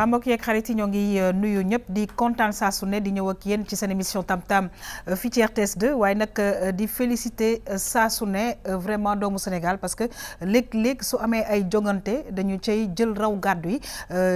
waa mbokk yeeg xarit yi ñoo ngi nuyu ñëpp di kontaan saa su ne di ñëw ak yéen ci seen émission Tam Tam fii ci RTS 2 waaye nag di féliciter saa su ne vraiment doomu Sénégal parce que léeg-léeg su amee ay jongante dañu cay jël raw gàddu yi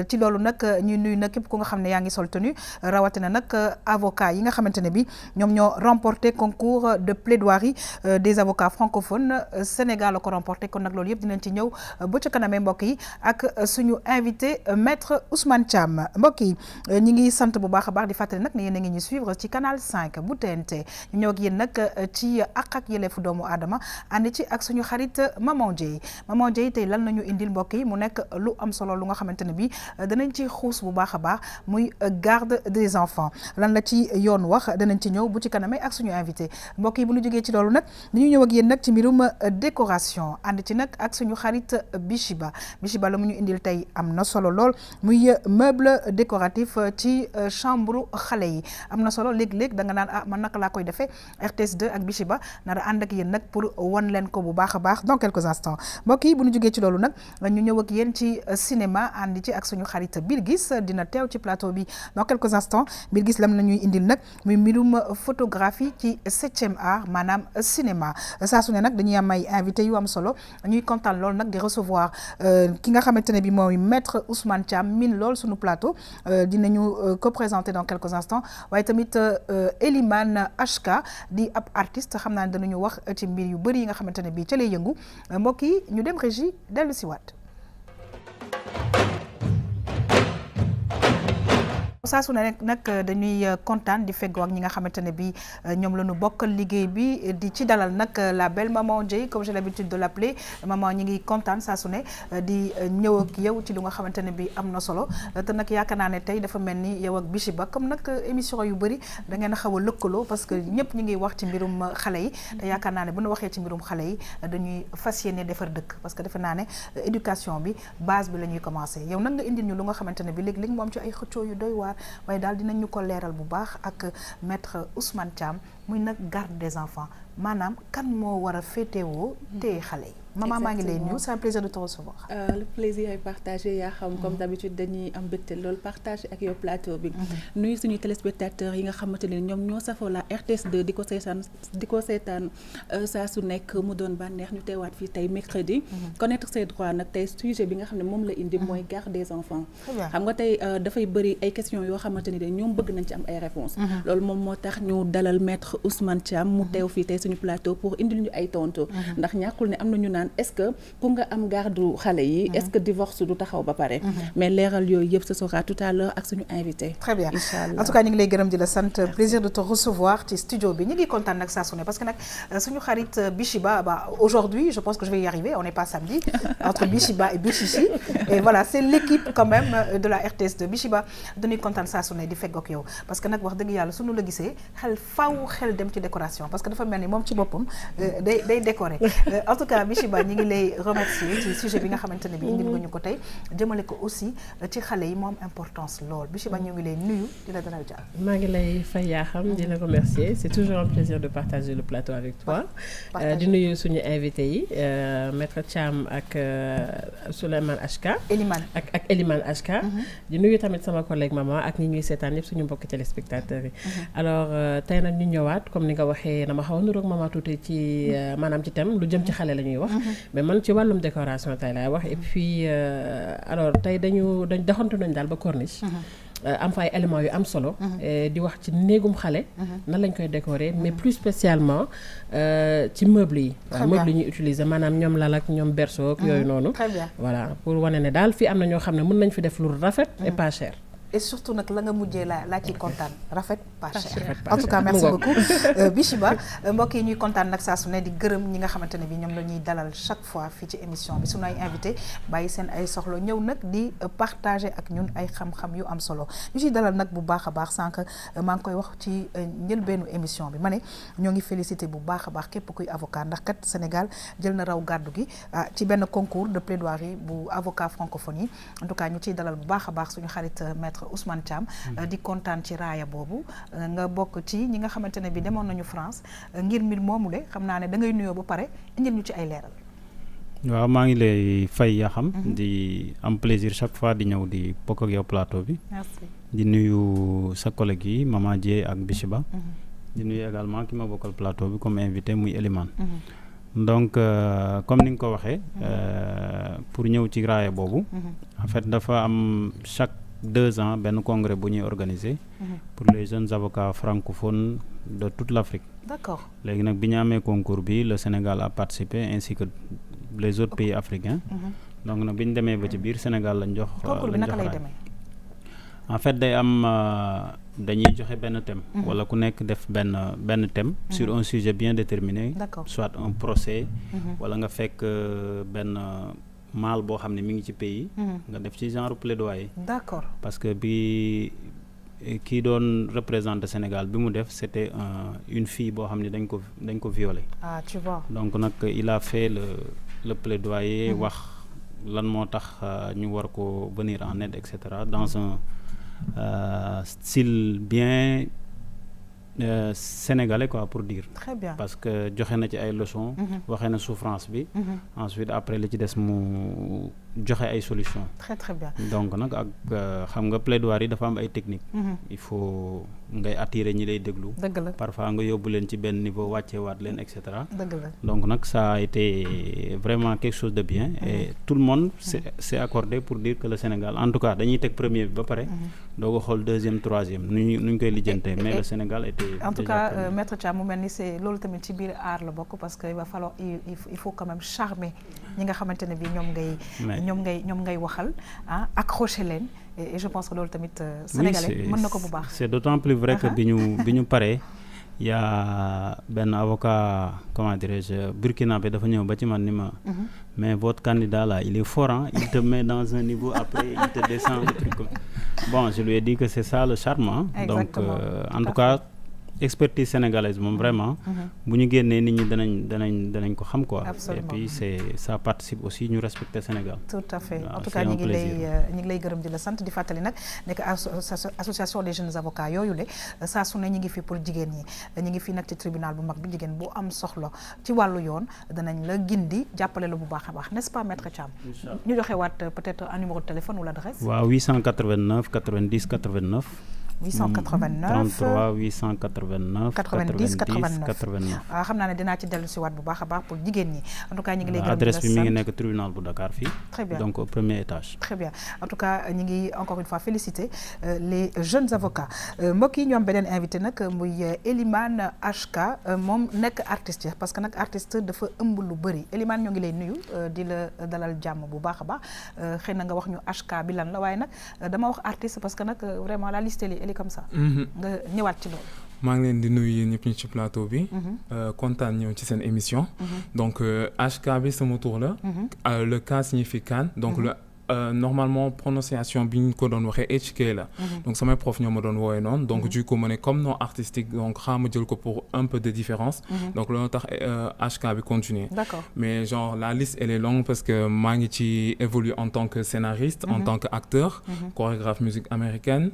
ci loolu nag ñuy nuyu nag képp ku nga xam ne yaa ngi sol tenue rawatina nag avocat yi nga xamante ne bi ñoom ñoo remporté concours de plaidoirie des avocats francophones Sénégal la ko remporté kon nag loolu yëpp dinañ ci ñëw ba ca kanamee mbokk yi ak suñu invité maître Ousmane Thiam mbokk yi ñi ngi sant bu baax a baax di fàttali nag ne yéen a ngi ñu suivre ci canal 5 bu TNT ñu ñëw ak yéen nag ci àq ak yelleefu doomu aadama ànd ci ak suñu xarit Maman Dieye tey lan nañu indil mbokk yi mu nekk lu am solo lu nga xamante ne bi danañ ci xuus bu baax a baax muy garde des enfants lan la ci yoon wax danañ ci ñëw bu ci kanamee ak suñu invité mbokk yi bu ñu jógee ci loolu nag dañu ñëw ak yéen nag ci mbirum décoration ànd ci nag ak suñu xarit Bichiba la mu ñu indil tey am na solo lool muy meuble décoratif ci chambre xale yi am na solo léeg-léeg da nga naan man naka laa koy defee RTS 2 ak Bichiba nar a ànd ak yéen nag pour wan leen ko bu baax a baax dans quelques instants mbokk yi bu ñu jógee ci loolu nag ñu ñëw ak yéen ci cinéma ànd ci ak suñu xarit Bilgis dina teew ci plateau bi dans quelques instants Bilgis lam nañuy indil nag muy mbirum photographie ci 7e art maanaam cinéma saa su ne nag dañuy am ay invité yu am solo ñuy kontaan loolu nag di recevoir ki nga xamante ne bi mooy maître Ousmane Thiam min lool suñu plateau dinañu ko présenter dans quelques instants waaye tamit Elimane HK di ab artiste xam naa ne danañu wax ci mbir yu bëri yi nga xamante ne bi ca lay yëngu mbokk yi ñu dem régie dellu si waat saa su ne nag dañuy kontaan di feggoo ak ñi nga xamante ne bi ñoom la ñu bokkal liggéey bi di ci dalal nag la belle Maman Dieye comme j'ai l'habitude de l'appeler maman ñi ngi kontaan saa su ne di ñëw ak yow ci lu nga xamante ne bi am na solo te nag yaakaar naa ne tey dafa mel ni yow ak Bichiba comme nag émission yu bëri da ngeen a xaw a lëkkaloo parce que ñëpp ñi ngi wax ci mbirum xale yi te yaakaar naa ne bu ñu waxee ci mbirum xale yi dañuy fas yéene defar dëkk parce que defe naa ne éducation bi base bi la ñuy commencer yow nag nga indil ñu lu nga xamante ne bi léegi mu am ci ay xëccoo yu doy waar waaye daal dinañ ñu ko leeral bu baax ak maître Ousmane Thiam muy nag garde des enfants maanaam kan moo war a féetewoo téye xale yi maman maa ngi lay nuyu c'est un plaisir de te recevoir. Le plaisir est partagé yaa xam comme d'habitude dañuy am mbégte loolu partagé ak yow plateau bi nuyu suñuy téléspectateurs yi nga xamante ne ñoom ñoo safoo la RTS 2 di ko seetaan saa su nekk mu doon bànneex ñu teewaat fii tey mercredi connaître ses droits nag tey sujet bi nga xam ne moom la indi mooy garde des enfants xam nga tey dafay bëri ay questions yoo xamante ni de ñoom bëgg nañ ci am ay réponses loolu moom moo tax ñu dalal maître Ousmane Thiam mu teew fii tey suñu plateau pour indil ñu ay tontu ndax ñàkkul ne am na ñu naan est-ce que pour nga am garde xale yi est-ce que divorce du taxaw ba pare mais leeral yooyu yëpp ce sera tout à l'heure ak suñu invité très bien inchallah en tout cas ñu ngi lay gërëm di la sant plaisir de te recevoir ci studio bi ñu ngi kontaan nag saa su ne parce que nag suñu xarit Bichiba aujourd'hui je pense que je vais y arriver on n'est pas samedi entre Bichiba et Bichichi et voilà c'est l'équipe quand même de la RTS de Bichiba dañuy kontaan saa su ne di fegg ak yow parce que nag wax dëgg yàlla suñu la gisee xel dem ci décoration parce que dafa mel ni moom ci boppam day décorer en tout cas Bichiba ñi ngi lay remercier ci sujet bi nga xamante ne bi indil nga ñu ko tey jëmale ko aussi ci xale yi moo am importance lool Bichiba ñu ngi lay nuyu di la dalal jàmm. maa ngi lay fay yaa xam di la remercier c'est toujours un plaisir de partager le plateau avec toi di nuyu suñu invité yi maître Thiam ak Souleymane HK ak Elimane HK di nuyu tamit sama collègue maman ak ñi ñuy seetaan yëpp suñu mbokki téléspectateurs yi alors tey nag ñu ñëwaat comme ni nga waxee dama xaw a niroog maman tuuti ci maanaam ci thème lu jëm ci xale la ñuy wax mais man ci wàllum décoration tey laay wax et puis alors tey dañu doxantu nañ daal ba corniche am fa ay éléments yu am solo di wax ci néegum xale nan lañ koy décorer mais plus spécialement ci meubles yi meubles yi ñuy utiliser maanaam ñoom lal ak ñoom berceau ak yooyu noonu voilà pour wane ne daal fii am na ñoo xam ne mën nañ fi def lu rafet et pas cher et surtout nag la nga mujjee laa ciy kontaan rafet pas cher en tout cas merci beaucoup Bichiba mbokk yi ñuy kontaan nag saa su ne di gërëm ñi nga xamante ne bi ñoom la ñuy dalal chaque fois fii ci émission bi suñu ay invité bàyyi seen ay soxla ñëw nag di partager ak ñun ay xam-xam yu am solo ñu ciy dalal nag bu baax a baax sànq maa ngi koy wax ci njëlbeenu émission bi ma ne ñoo ngi félicité bu baax a baax képp kuy avocat ndax kat Sénégal jël na raw gàddu gi ci benn concours de plaidoirie bu avocat francophone yi en tout cas ñu ciy dalal bu baax a baax suñu xarit maître Ousmane Thiam di kontaan ci raaya boobu nga bokk ci ñi nga xamante ne bi demoon nañu France ngir mbir moomu le xam naa ne da ngay nuyoo ba pare indil ñu ci ay leeral. waaw maa ngi lay fay yaa xam. di am plaisir chaque fois di ñëw di bokk ak yow plateau bi. merci di nuyu sa collègue yi Mama Dieye ak Bichiba. di nuyu également ki ma bokkal plateau bi comme invité muy Elimane. donc comme ni nga ko waxee. pour ñëw ci raaya boobu. en fait dafa am chaque 2 ans benn congrès bu ñuy organiser. pour les jeunes avocats francophones de toute l'Afrique. d'accord léegi nag bi ñu amee concours bi le Sénégal a participé ainsi que les autres pays africains. donc nag bi ñu demee ba ci biir Sénégal lañ jox. concours bi naka lay demee. en fait day am dañuy joxe benn thème. wala ku nekk def benn thème. sur un sujet bien déterminé. d'accord soit un procès. wala nga fekk benn mal boo xam ne mi ngi ci pays. nga def ci genre plaidoyer. d'accord parce que bi kii doon représenter Sénégal bi mu def c'était une fille boo xam ne dañ ko violer. ah tu vois. donc nag il a fait le plaidoyer wax lan moo tax ñu war ko venir en aide et cetera dans un style bien sénégalais quoi pour dire. très bien parce que joxe na ci ay leçons. waxee na souffrance bi. ensuite après li ci des mu joxe ay solutions. très très bien donc nag ak xam nga plaidoirie yi dafa am ay techniques. il faut ngay attirer ñi lay déglu. dëgg la parfois nga yóbbu leen ci benn niveau wàcceewaat leen et cetera. dëgg la donc nag ça a été vraiment quelque chose de bien. et tout le monde s'est accordé pour dire que le Sénégal en tout cas dañuy teg premier bi ba pare. doo ko xool deuxième troisième nu ñu koy lijjantee mais le Sénégal était. en tout cas maître Thiam mu mel ni c'est loolu tamit ci biir aar la bokk parce que il va falloir il faut quand même charmer ñi nga xamante ne bi ñoom ngay waxal accrocher leen et je pense que loolu tamit sénégalais mën na ko bu baax. c'est d'autant plus vrai que bi ñu paree y a benn avocat comment dirais-je burkinabé dafa ñëw ba ci man ni ma mais votre candidat là il est fort hein, il te met dans un niveau après il te descend le truc comme bon je lui ai dit que c'est ça le charme hein. Donc en tout cas expertise sénégalaise moom vraiment bu ñu génnee nit ñi danañ ko xam quoi. Absolument. Et puis ça participe aussi ñu respecter Sénégal. tout à fait en tout c'est cas un ñi ngi plaisir. lay gërëm di la sant di fàttali nag nekk association des jeunes avocats yooyu le saa su ne ñi ngi fi pour jigéen ñi ñi ngi fi nag ci tribunal bu mag bi jigéen bu am soxla ci wàllu yoon danañ la gindi jàppale la bu baax a baax n'est-ce pas maître Thiam. ñu joxe waat peut-être un numéro de téléphone ou l'adresse. waaw 889 90 89. 889 33 889 90 89 89. waaw xam naa ne dinaa ci dellu si waat bu baax a baax pour jigéen ñi en tout cas ñi ngi lay gërëm adresse bi mi ngi nekk tribunal bu Dakar fii. très bien donc au premier étage. très bien en tout cas ñi ngi encore une fois féliciter les jeunes avocats mbokk yi ñu am beneen invité nag muy Elimane HK moom nekk artiste parce que nag artiste dafa ëmb lu bëri Elimane ñoo ngi lay nuyu di la dalal jàmm bu baax a baax xëy na nga wax ñu HK bi lan la waaye nag dama wax artiste parce que nag vraiment la liste elle est comme ça. nga ñëwaat ci loolu. maa ngi leen di nuyu yéen ñëpp ñu ci plateau bi. kontaan ñëw ci seen émission. donc HK bi sama tur la. le K signifie Kan donc le normalement prononciation bi ñu ko doon waxee HK la. donc samay prof ñoo ma doon woowee noonu. donc du coup ma ne comme nom artistique donc xaaral ma jël ko pour un peu de différence. donc loolu tax HK bi continuer. D'accord. mais genre la liste elle est longue parce que maa ngi ci évolue en tant que scénariste. en tant que acteur. chorégraphe musique américaine.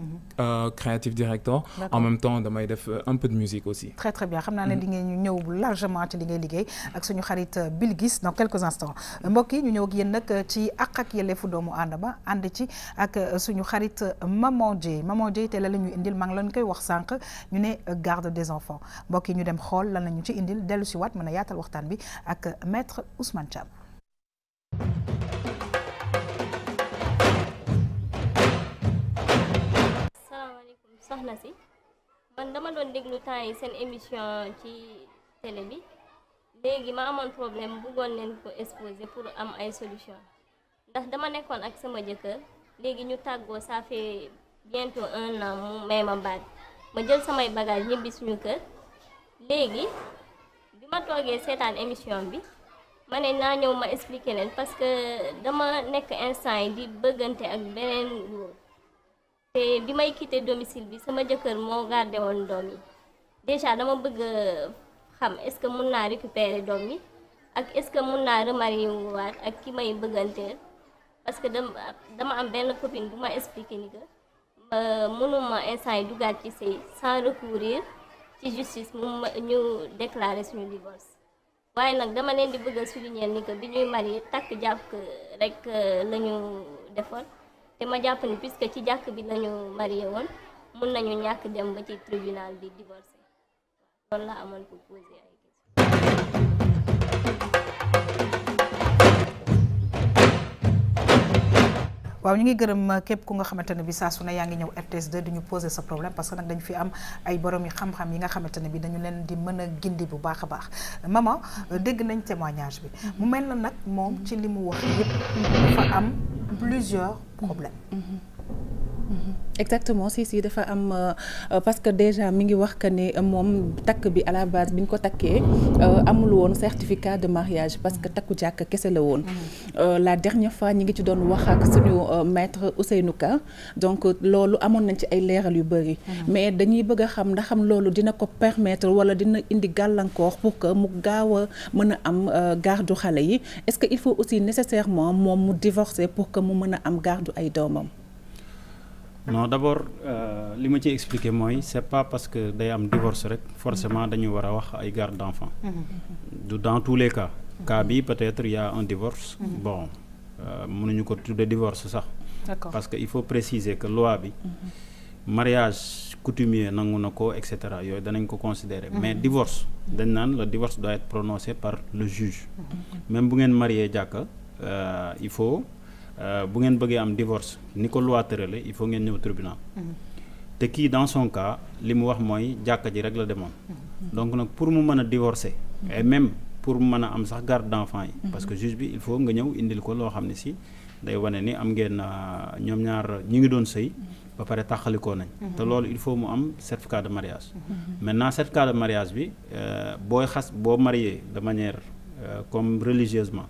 creative director. en même temps damay def un peu de musique aussi. très très bien xam naa ne di ngeen ñëw largement ci li ngay liggéey ak suñu xarit Bilgis dans quelques instants mbokk yi ñu ñëw ak yéen nag ci àq ak yelleefu doomu aadama ànd ci ak suñu xarit Maman Dieye te la ñuy indil maa ngi leen koy wax sànq ñu ne garde des enfants mbokk yi ñu dem xool lan la ñu ci indil dellu si waat mën a yaatal waxtaan bi ak maître Ousmane Thiam. salaamaaleykum soxna si man dama doon déglu temps yi seen émission ci télé bi léegi ma amoon problème bëggoon leen ko exposer pour am ay solution ndax dama nekkoon ak sama jëkkër léegi ñu tàggoo ça fait bientôt 1 an mu may ma baat ma jël samay bagage ñibbi suñu kër léegi bi ma toogee seetaan émission bi ma ne naa ñëw ma expliquer leen parce que dama nekk instant yi di bëggante ak beneen góor te bi may quitté domicile bi sama jëkkër moo gardé woon doom yi déjà dama bëgg xam est-ce que mun naa récupérer doom yi ak est-ce que mun naa remarier waat ak ki may bëgganteel parce que dama am benn copine bu ma expliqué ni que mënuma instant yi dugaat ci sëy sans recourir ci justice ñu déclarer suñu divorce waaye nag dama leen di bëgg a souligner ni que bi ñuy marié takk jàkk rek la ñu defoon te ma jàpp ni puisque ci jàkk bi la ñu marié woon mun nañu ñàkk dem ba ci tribunal di divorcer loolu la amoon pour poser ay questions. waaw ñu ngi gërëm képp ku nga xamante ne bi saa su ne yaa ngi ñëw RTS 2 di ñu poser sa problème parce que nag dañu fi am ay borom yi xam-xam yi nga xamante ne bi dañu leen di mën a gindi bu baax a baax maman dégg nañ témoignage bi mu mel na nag moom ci li mu wax yëpp dafa am plusieurs problèmes. exactement si dafa am parce que déjà mi ngi wax que ne moom takk bi à la base bi ñu ko takkee amul woon certificat de mariage parce que takku jàkk kese la woon. La dernière fois ñi ngi ci doon wax ak suñu maître Ousseynou Ka donc loolu amoon nañ ci ay leeral yu bëri. mais dañuy bëgg a xam ndax am loolu dina ko permettre wala dina indi gàllankoor pour que mu gaaw a mën a am gardu xale yi est-ce que il faut aussi nécessairement moom mu divorcer pour que mu mën a am gardu ay doomam. non d'abord li ma ci expliquer mooy c'est pas parce que day am divorce rek forcément dañu war a wax ay garde d'enfant. du dans tous les cas bi peut-être il y a un divorce. bon mënuñu ko tudde divorce sax. D'accord. parce que il faut préciser que loi bi mariage coutumier nangu na ko et cetera yooyu danañ ko considérer mais divorce dañ naan le divorce doit être prononcé par le juge. même bu ngeen marié jàkka il faut bu ngeen bëggee am divorce ni ko loi tërale il faut ngeen ñëw tribunal. te kii dans son cas li mu wax mooy jàkka ji rek la demoon. donc nag pour mu mën a divorcer. et même pour mu mën a am sax garde d'enfant yi. parce que juge bi il faut nga ñëw indil ko loo xam ne si day wane ni am ngeen ñoom ñaar ñi ngi doon sëy ba pare taxalikoo nañ. te loolu il faut mu am certificat de mariage. maintenant certificat de mariage bi boo marié de manière comme religieusement.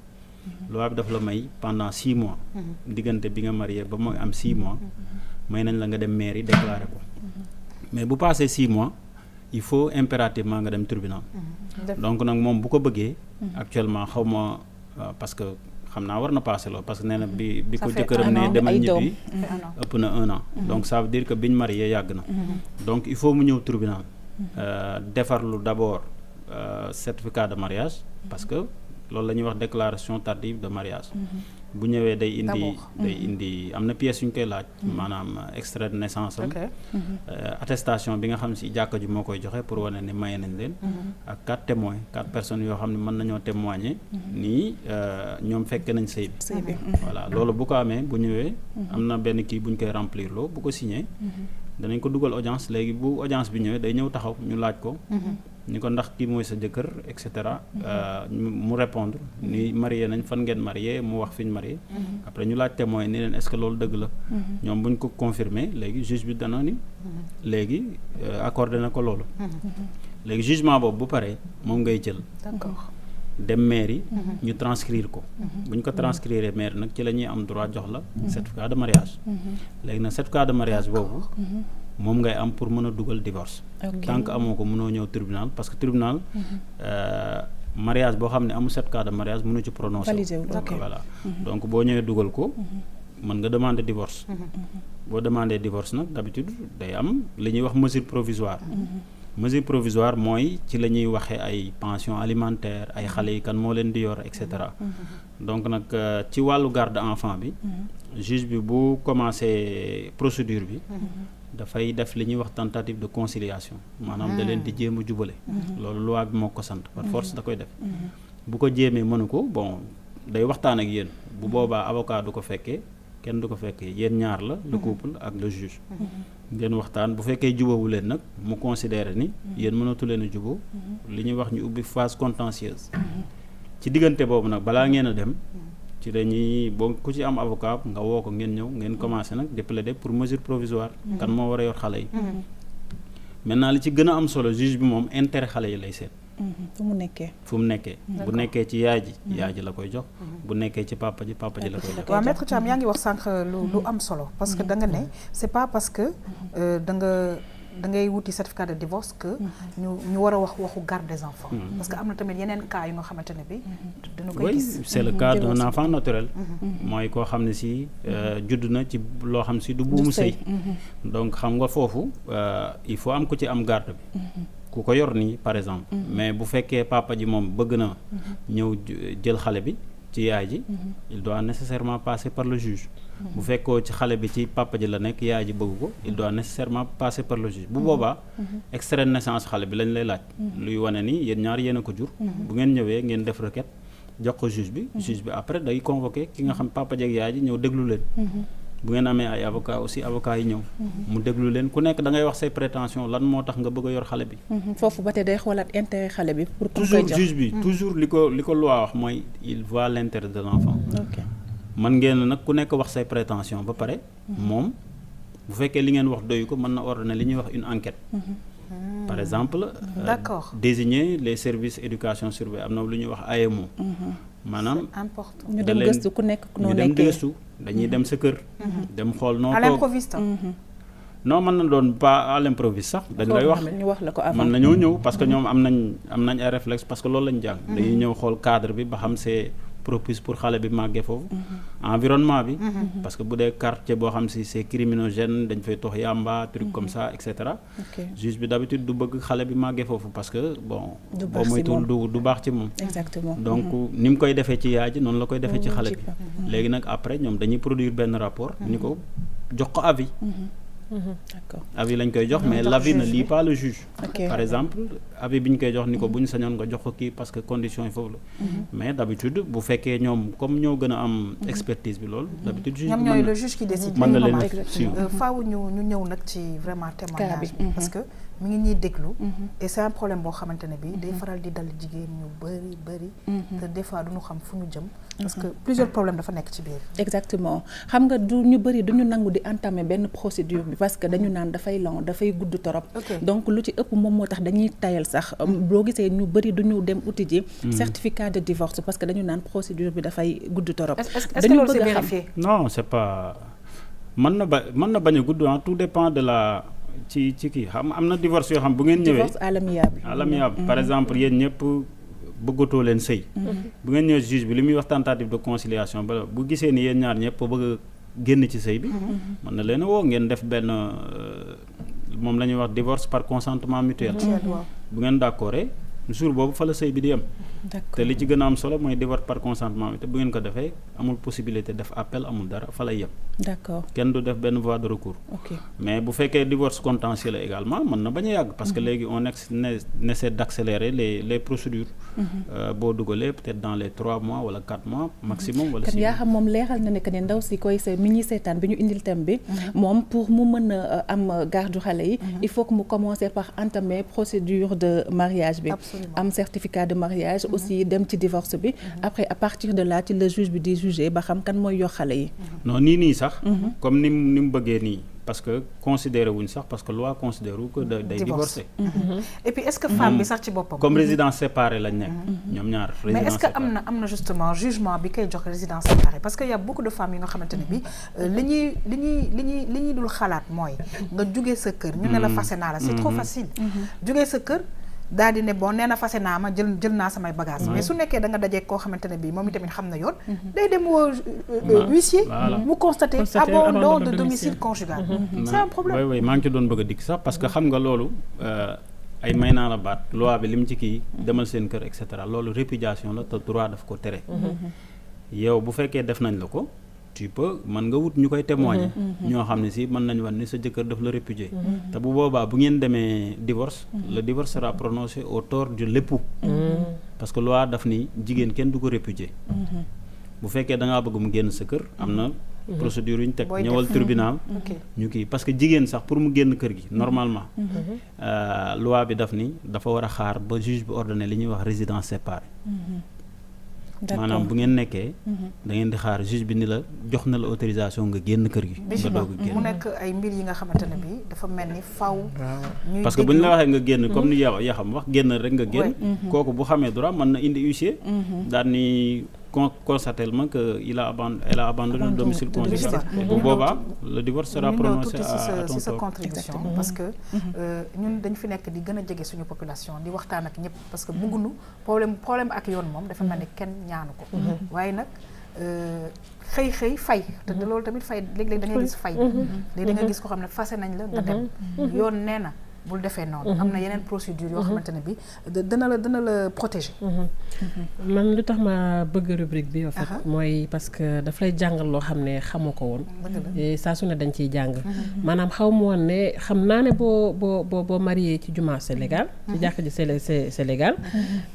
loi bi daf la may pendant 6 mois. diggante bi nga marié ba mu am 6 mois. may nañ la nga dem mairie déclarer ko. mais bu passé 6 mois il faut impérativement nga dem tribunal. donc nag moom bu ko bëggee. actuellement xaw ma parce que xam naa war na passé loolu parce que nee na bi ko jëkkëram ne demal ñibbi ëpp na 1 an. donc ça veut dire que biñ marié yàgg na. donc il faut mu ñëw tribunal. defarlu d'abord certificat de mariage parce que. loolu la ñuy wax déclaration tardive de mariage. bu ñëwee day indi am na pièces yu ñu koy laaj. maanaam extrait de naissance am. attestation bi nga xam si jàkka ji moo koy joxe pour wane ni maye nañ leen. ak 4 témoins 4 personnes yoo xam ne mën nañoo témoigner nii ñoom fekke nañ sëy bi. voilà loolu bu ko amee bu ñëwee. am na benn kii bu ñu koy remplir loo bu ko signé. danañ ko dugal audience léegi bu audience bi ñëwee day ñëw taxaw ñu laaj ko. ni ko ndax kii mooy sa jëkkër et cetera. mu répondre ni marié nañ fan ngeen marié mu wax fi ñu marié. après ñu laaj témoin ni leen est-ce que loolu dëgg la. ñoom bu ñu ko confirmer léegi juge bi dana ni. léegi accordé na ko loolu. léegi jugement boobu bu paree moom ngay jël. d'accord. dem mairie. ñu transcrire ko. bu ñu ko transcrire mairie nag ci la ñuy am droit jox la. certificat de mariage. léegi nag certificat de mariage boobu. moom ngay am pour mën a dugal divorce. tant que amoo ko mënoo ñëw tribunal parce que tribunal. mariage boo xam ne amul certificat de mariage mënu ci prononcer. voilà donc boo ñëwee dugal ko. mën nga demander divorce. boo demander divorce nag d'habitude day am li ñuy wax mesure provisoire. mesure provisoire mooy ci la ñuy waxee ay pension alimentaire ay xale yi kan moo leen di yor et cetera. donc nag ci wàllu garde enfant bi. juge bi bu commencé procédure bi. dafay def li ñuy wax tentative de conciliation maanaam da leen di jéem a jubale. loolu loi bi moo ko sant par force da koy def. bu ko jéemee mënu ko bon day waxtaan ak yéen bu boobaa avocat du ko fekkee kenn du ko fekkee yéen ñaar la le couple ak le juge. ngeen waxtaan bu fekkee jubóowu leen nag mu considérer ni yéen mënatu leen a jubóo. li ñuy wax ñu ubbi phase contentieuse. ci diggante boobu nag balaa ngeen a dem. ci dañuy boo ku ci am avocat nga woo ko ngeen ñëw ngeen commencé nag di plaider pour mesure provisoire. kan moo war a yor xale yi. maintenant li ci gën a am solo juge bi moom intérêt xale yi lay seet. fu mu nekkee. bu nekkee ci yaay ji la koy jox. bu nekkee ci papa ji la koy jox. waaw maître Thiam yaa ngi wax sànq lu am solo parce que da nga ne c'est pas parce que da ngay wuti certificat de divorce que ñu war a wax waxu garde des enfants. parce que am na tamit yeneen cas yu nga xamante ne bi dina koy gis. oui c'est le cas d'un enfant naturel. mooy koo xam ne si judd na ci loo xam si du buumu sëy. donc xam nga foofu il faut am ku ci am garde bi. ku ko yor nii par exemple. mais bu fekkee papa ji moom bëgg na ñëw jël xale bi ci yaay ji. il doit nécessairement passer par le juge. bu fekkoo ci xale bi ci papa ji la nekk yaay ji bëgg ko il doit nécessairement passer par le juge bu boobaa extrait de naissance xale bi lañ lay laaj. luy wane ni yéen ñaar yéen a ko jur. bu ngeen ñëwee ngeen def requête jox ko juge bi. juge bi après day convoqué ki nga xam papa ji ak yaay ji ñëw déglu leen. bu ngeen amee ay avocat aussi avocat yi ñëw. mu déglu leen ku nekk da ngay wax say prétention lan moo tax nga bëgg a yor xale bi. foofu ba tey day xoolaat intérêt xale bi. pour toujours juge bi toujours li ko loi wax mooy il voit l'intérêt de l'enfant. man ngeen nag ku nekk wax say prétention ba pare. moom bu fekkee li ngeen wax doyu ko mën na ordonner li ñuy wax une enquête. par exemple. désigner les services éducation surveillée am na lu ñuy wax AEMO. maanaam c'est important ñu dem gëstu ku nekk noo nekkee ñu dem gëstu dañuy dem sa kër. dem xool noo toog à l'improviste. non mën na doon pas à l'improviste sax dañ lay wax ñu wax la ko avant mën nañoo ñëw parce que ñoom am nañ ay réflexe parce que loolu lañ jàng. dañuy ñëw xool cadre bi ba xam c'est propice pour xale bi màggee foofu. environnement bi. parce que bu dee quartier boo xam si c'est criminogène dañ fay tox yamba truc comme ça et cetera. juge bi d'habitude du bëgg xale bi màggee foofu parce que bon. boo moytuwul du baax ci moom. exactement donc ni mu koy defee ci yaay ji noonu la koy defee ci xale bi. léegi nag après ñoom dañuy produire benn rapport. ni ko jox ko avis. d'accord avis lañ koy jox mais l'avis ne lit pas le juge. par exemple avis bi ñu koy jox ni ko bu ñu sañoon nga jox ko kii parce que condition yi foofu la. mais d'habitude bu fekkee ñoom comme ñoo gën a am expertise bi loolu. d'habitude juge ñoom ñooy le juge qui décide. mën na leen faaw ñu ñëw nag ci vraiment témoignage bi parce que mi ngi ñuy déglu. et c'est un problème boo xamante ne bi day faral di dal jigéen ñu bëri. te des fois duñu xam fu ñu jëm. parce que plusieurs problèmes dafa nekk ci biir. exactement xam nga du ñu bëri duñu nangu di entamer benn procédure bi parce que dañu naan dafay long dafay gudd torop. donc lu ci ëpp moom moo tax dañuy tayal sax boo gisee ñu bëri duñu dem uti ji certificat de divorce parce que dañu naan procédure bi dafay gudd torop. est-ce que loolu c'est vérifié? non c'est pas mën na bañ a gudd tout dépend de la ci kii xam am na divorce yoo xam bu ngeen ñëwee. divorce à l'amiable. par exemple yéen ñëpp bëggatoo leen sëy. bu ngeen ñëwee juge bi li muy wax tentative de conciliation ba bu gisee ni yéen ñaar ñëpp bëgg a génn ci sëy bi. mën na leen a woo ngeen def benn moom la ñuy wax divorce par consentement mutuel. bu ngeen d'accord jour boobu fa la sëy bi di yem. te li ci gën a am solo mooy divorce par consentement bi te bu ngeen ko defee amul possibilité def appel amul dara fa lay yem. d'accord kenn du def benn voie de recours. mais bu fekkee divorce contentieux la également mën na bañ a yàgg. parce que léegi on essaie d'accélérer les procédures. boo dugalee peut-être dans les 3 mois wala 4 mois maximum. wala 6 mois yaa xam moom leeral na ne que ne ndaw si koy mi ñuy seetaan bi ñu indil thème bi. moom pour mu mën a am garde xale yi. il faut que mu commencer par entamer procédure de mariage bi. am certificat de mariage. aussi dem ci divorce bi. après à partir de là ci le juge bi di juger ba xam kan mooy yor xale yi. non nii sax. comme ni mu bëggee nii. parce que considéré wuñ sax parce que loi considère que day divorcer. et puis est-ce que femme bi sax ci boppam. comme résidence séparée lañ nekk. ñoom ñaar mais est-ce que am na justement jugement bi koy jox résidence séparée parce que y a beaucoup de femmes yi nga xamante ne bi li ñuy dul xalaat mooy nga jugee sa kër. ñu ne la fase naa la c'est trop facile. jugee sa kër. daal di ne bon nee na fase naa ma jël naa samay bagages. mais su nekkee da nga dajee koo xamante ne bii moom itamit xam na yoon. day dem woo huissier. mu constater abandon de domicile conjugal. c'est un problème. oui maa ngi ci doon bëgg a dikk sax parce que xam nga loolu ay may naa la baat loi bi lim ci kii demal seen kër et cetera loolu répudiation la te droit daf ko tere. yow bu fekkee def nañ la ko. tu peux mën nga wut ñu koy témoigner. ñoo xam ne si mën nañu wan ni sa jëkkër daf la répudier. te bu boobaa bu ngeen demee divorce. le divorce sera prononcé au tort de l'époux. parce que loi daf ni jigéen kenn du ko répudier. bu fekkee da ngaa bëgg mu génn sa kër am na. procédure yu ñu teg ñëwal tribunal. ñu kii parce que jigéen sax pour mu génn kër gi normalement. loi bi daf ni dafa war a xaar ba juge bi ordonné li ñuy wax résidence séparée. maanaam bu ngeen nekkee. da ngeen di xaar juge bi ni la jox na la autorisation nga génn kër gi. nga doog a génn mu nekk ay mbir yi nga xamante ne bii dafa mel ni faw. parce que bu ñu la waxee nga génn comme ni yaa xam wax génn rek nga génn. kooku bu xamee droit mën na indi huissier. daal ni constaté que elle a abandonné le domicile conjugal. bu boobaa le divorce sera prononcé à ton sa contribution parce que ñun dañ fi nekk di gën a jege suñu population di waxtaan ak ñëpp parce que bëgguñu problème ak yoon moom dafa mel ni kenn ñaanu ko. waaye nag xëy fay te loolu tamit fay léeg-léeg da ngay gis fay. léegi da nga gis ko xam ne fase nañ la nga dem yoon nee na bul defee noonu. am na yeneen procédure yoo xamante ne bi dana la protéger. man lu tax ma bëgg rubrique bi en fait mooy parce que daf lay jàngal loo xam ne xamoo ko woon. saa su ne dañ ciy jàng. maanaam xaw ma woon ne xam naa ne boo marié ci jumaa c'est légal. ci jàkk ji c'est légal.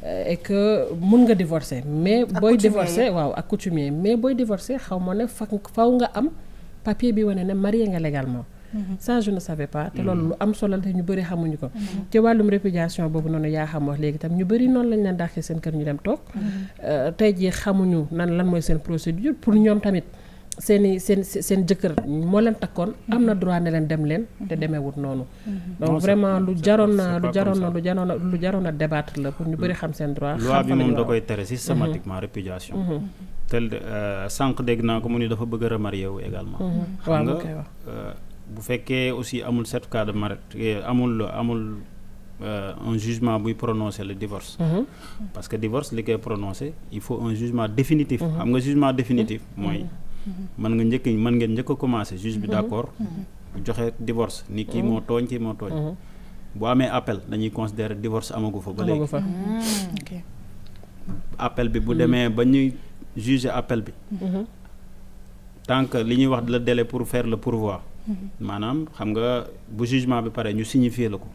et que mun nga divorcer mais booy divorcer waaw ak coutumier mais booy divorcer xaw ma ne faw nga am papier bi wane ne marié nga légalement. ça je ne savais pas te loolu lu am solo te ñu bëri xamuñu ko. ci wàllum répudiation boobu noonu yaa xam wax léegi tam ñu bëri noonu lañ leen dàqee seen kër ñu dem toog. tey jii xamuñu lan mooy seen procédure pour ñoom tamit seen jëkkër moo leen takkoon am na droit ne leen dem leen te demeewut noonu. donc vraiment lu jaroon a débattre la pour ñu bëri xam seen droit. loi bi moom da koy tere systématiquement répudiation. tel sànq dégg naa ko mu ni dafa bëgg a remarier wu également. xam nga bu fekkee aussi amul certificat de mariage amul un jugement buy prononcer le divorce. parce que divorce li koy prononcer il faut un jugement définitif. xam nga jugement définitif mooy. mën ngeen njëkk a commencer juge bi d'accord joxe divorce ni kii moo tooñ kii moo tooñ. bu amee appel dañuy considérer divorce amagu fa ba léegi. appel bi bu demee ba ñuy juger appel bi. tant que li ñuy wax le délai pour faire le pourvoi. maanaam xam nga bu jugement bi pare ñu signifier la ko.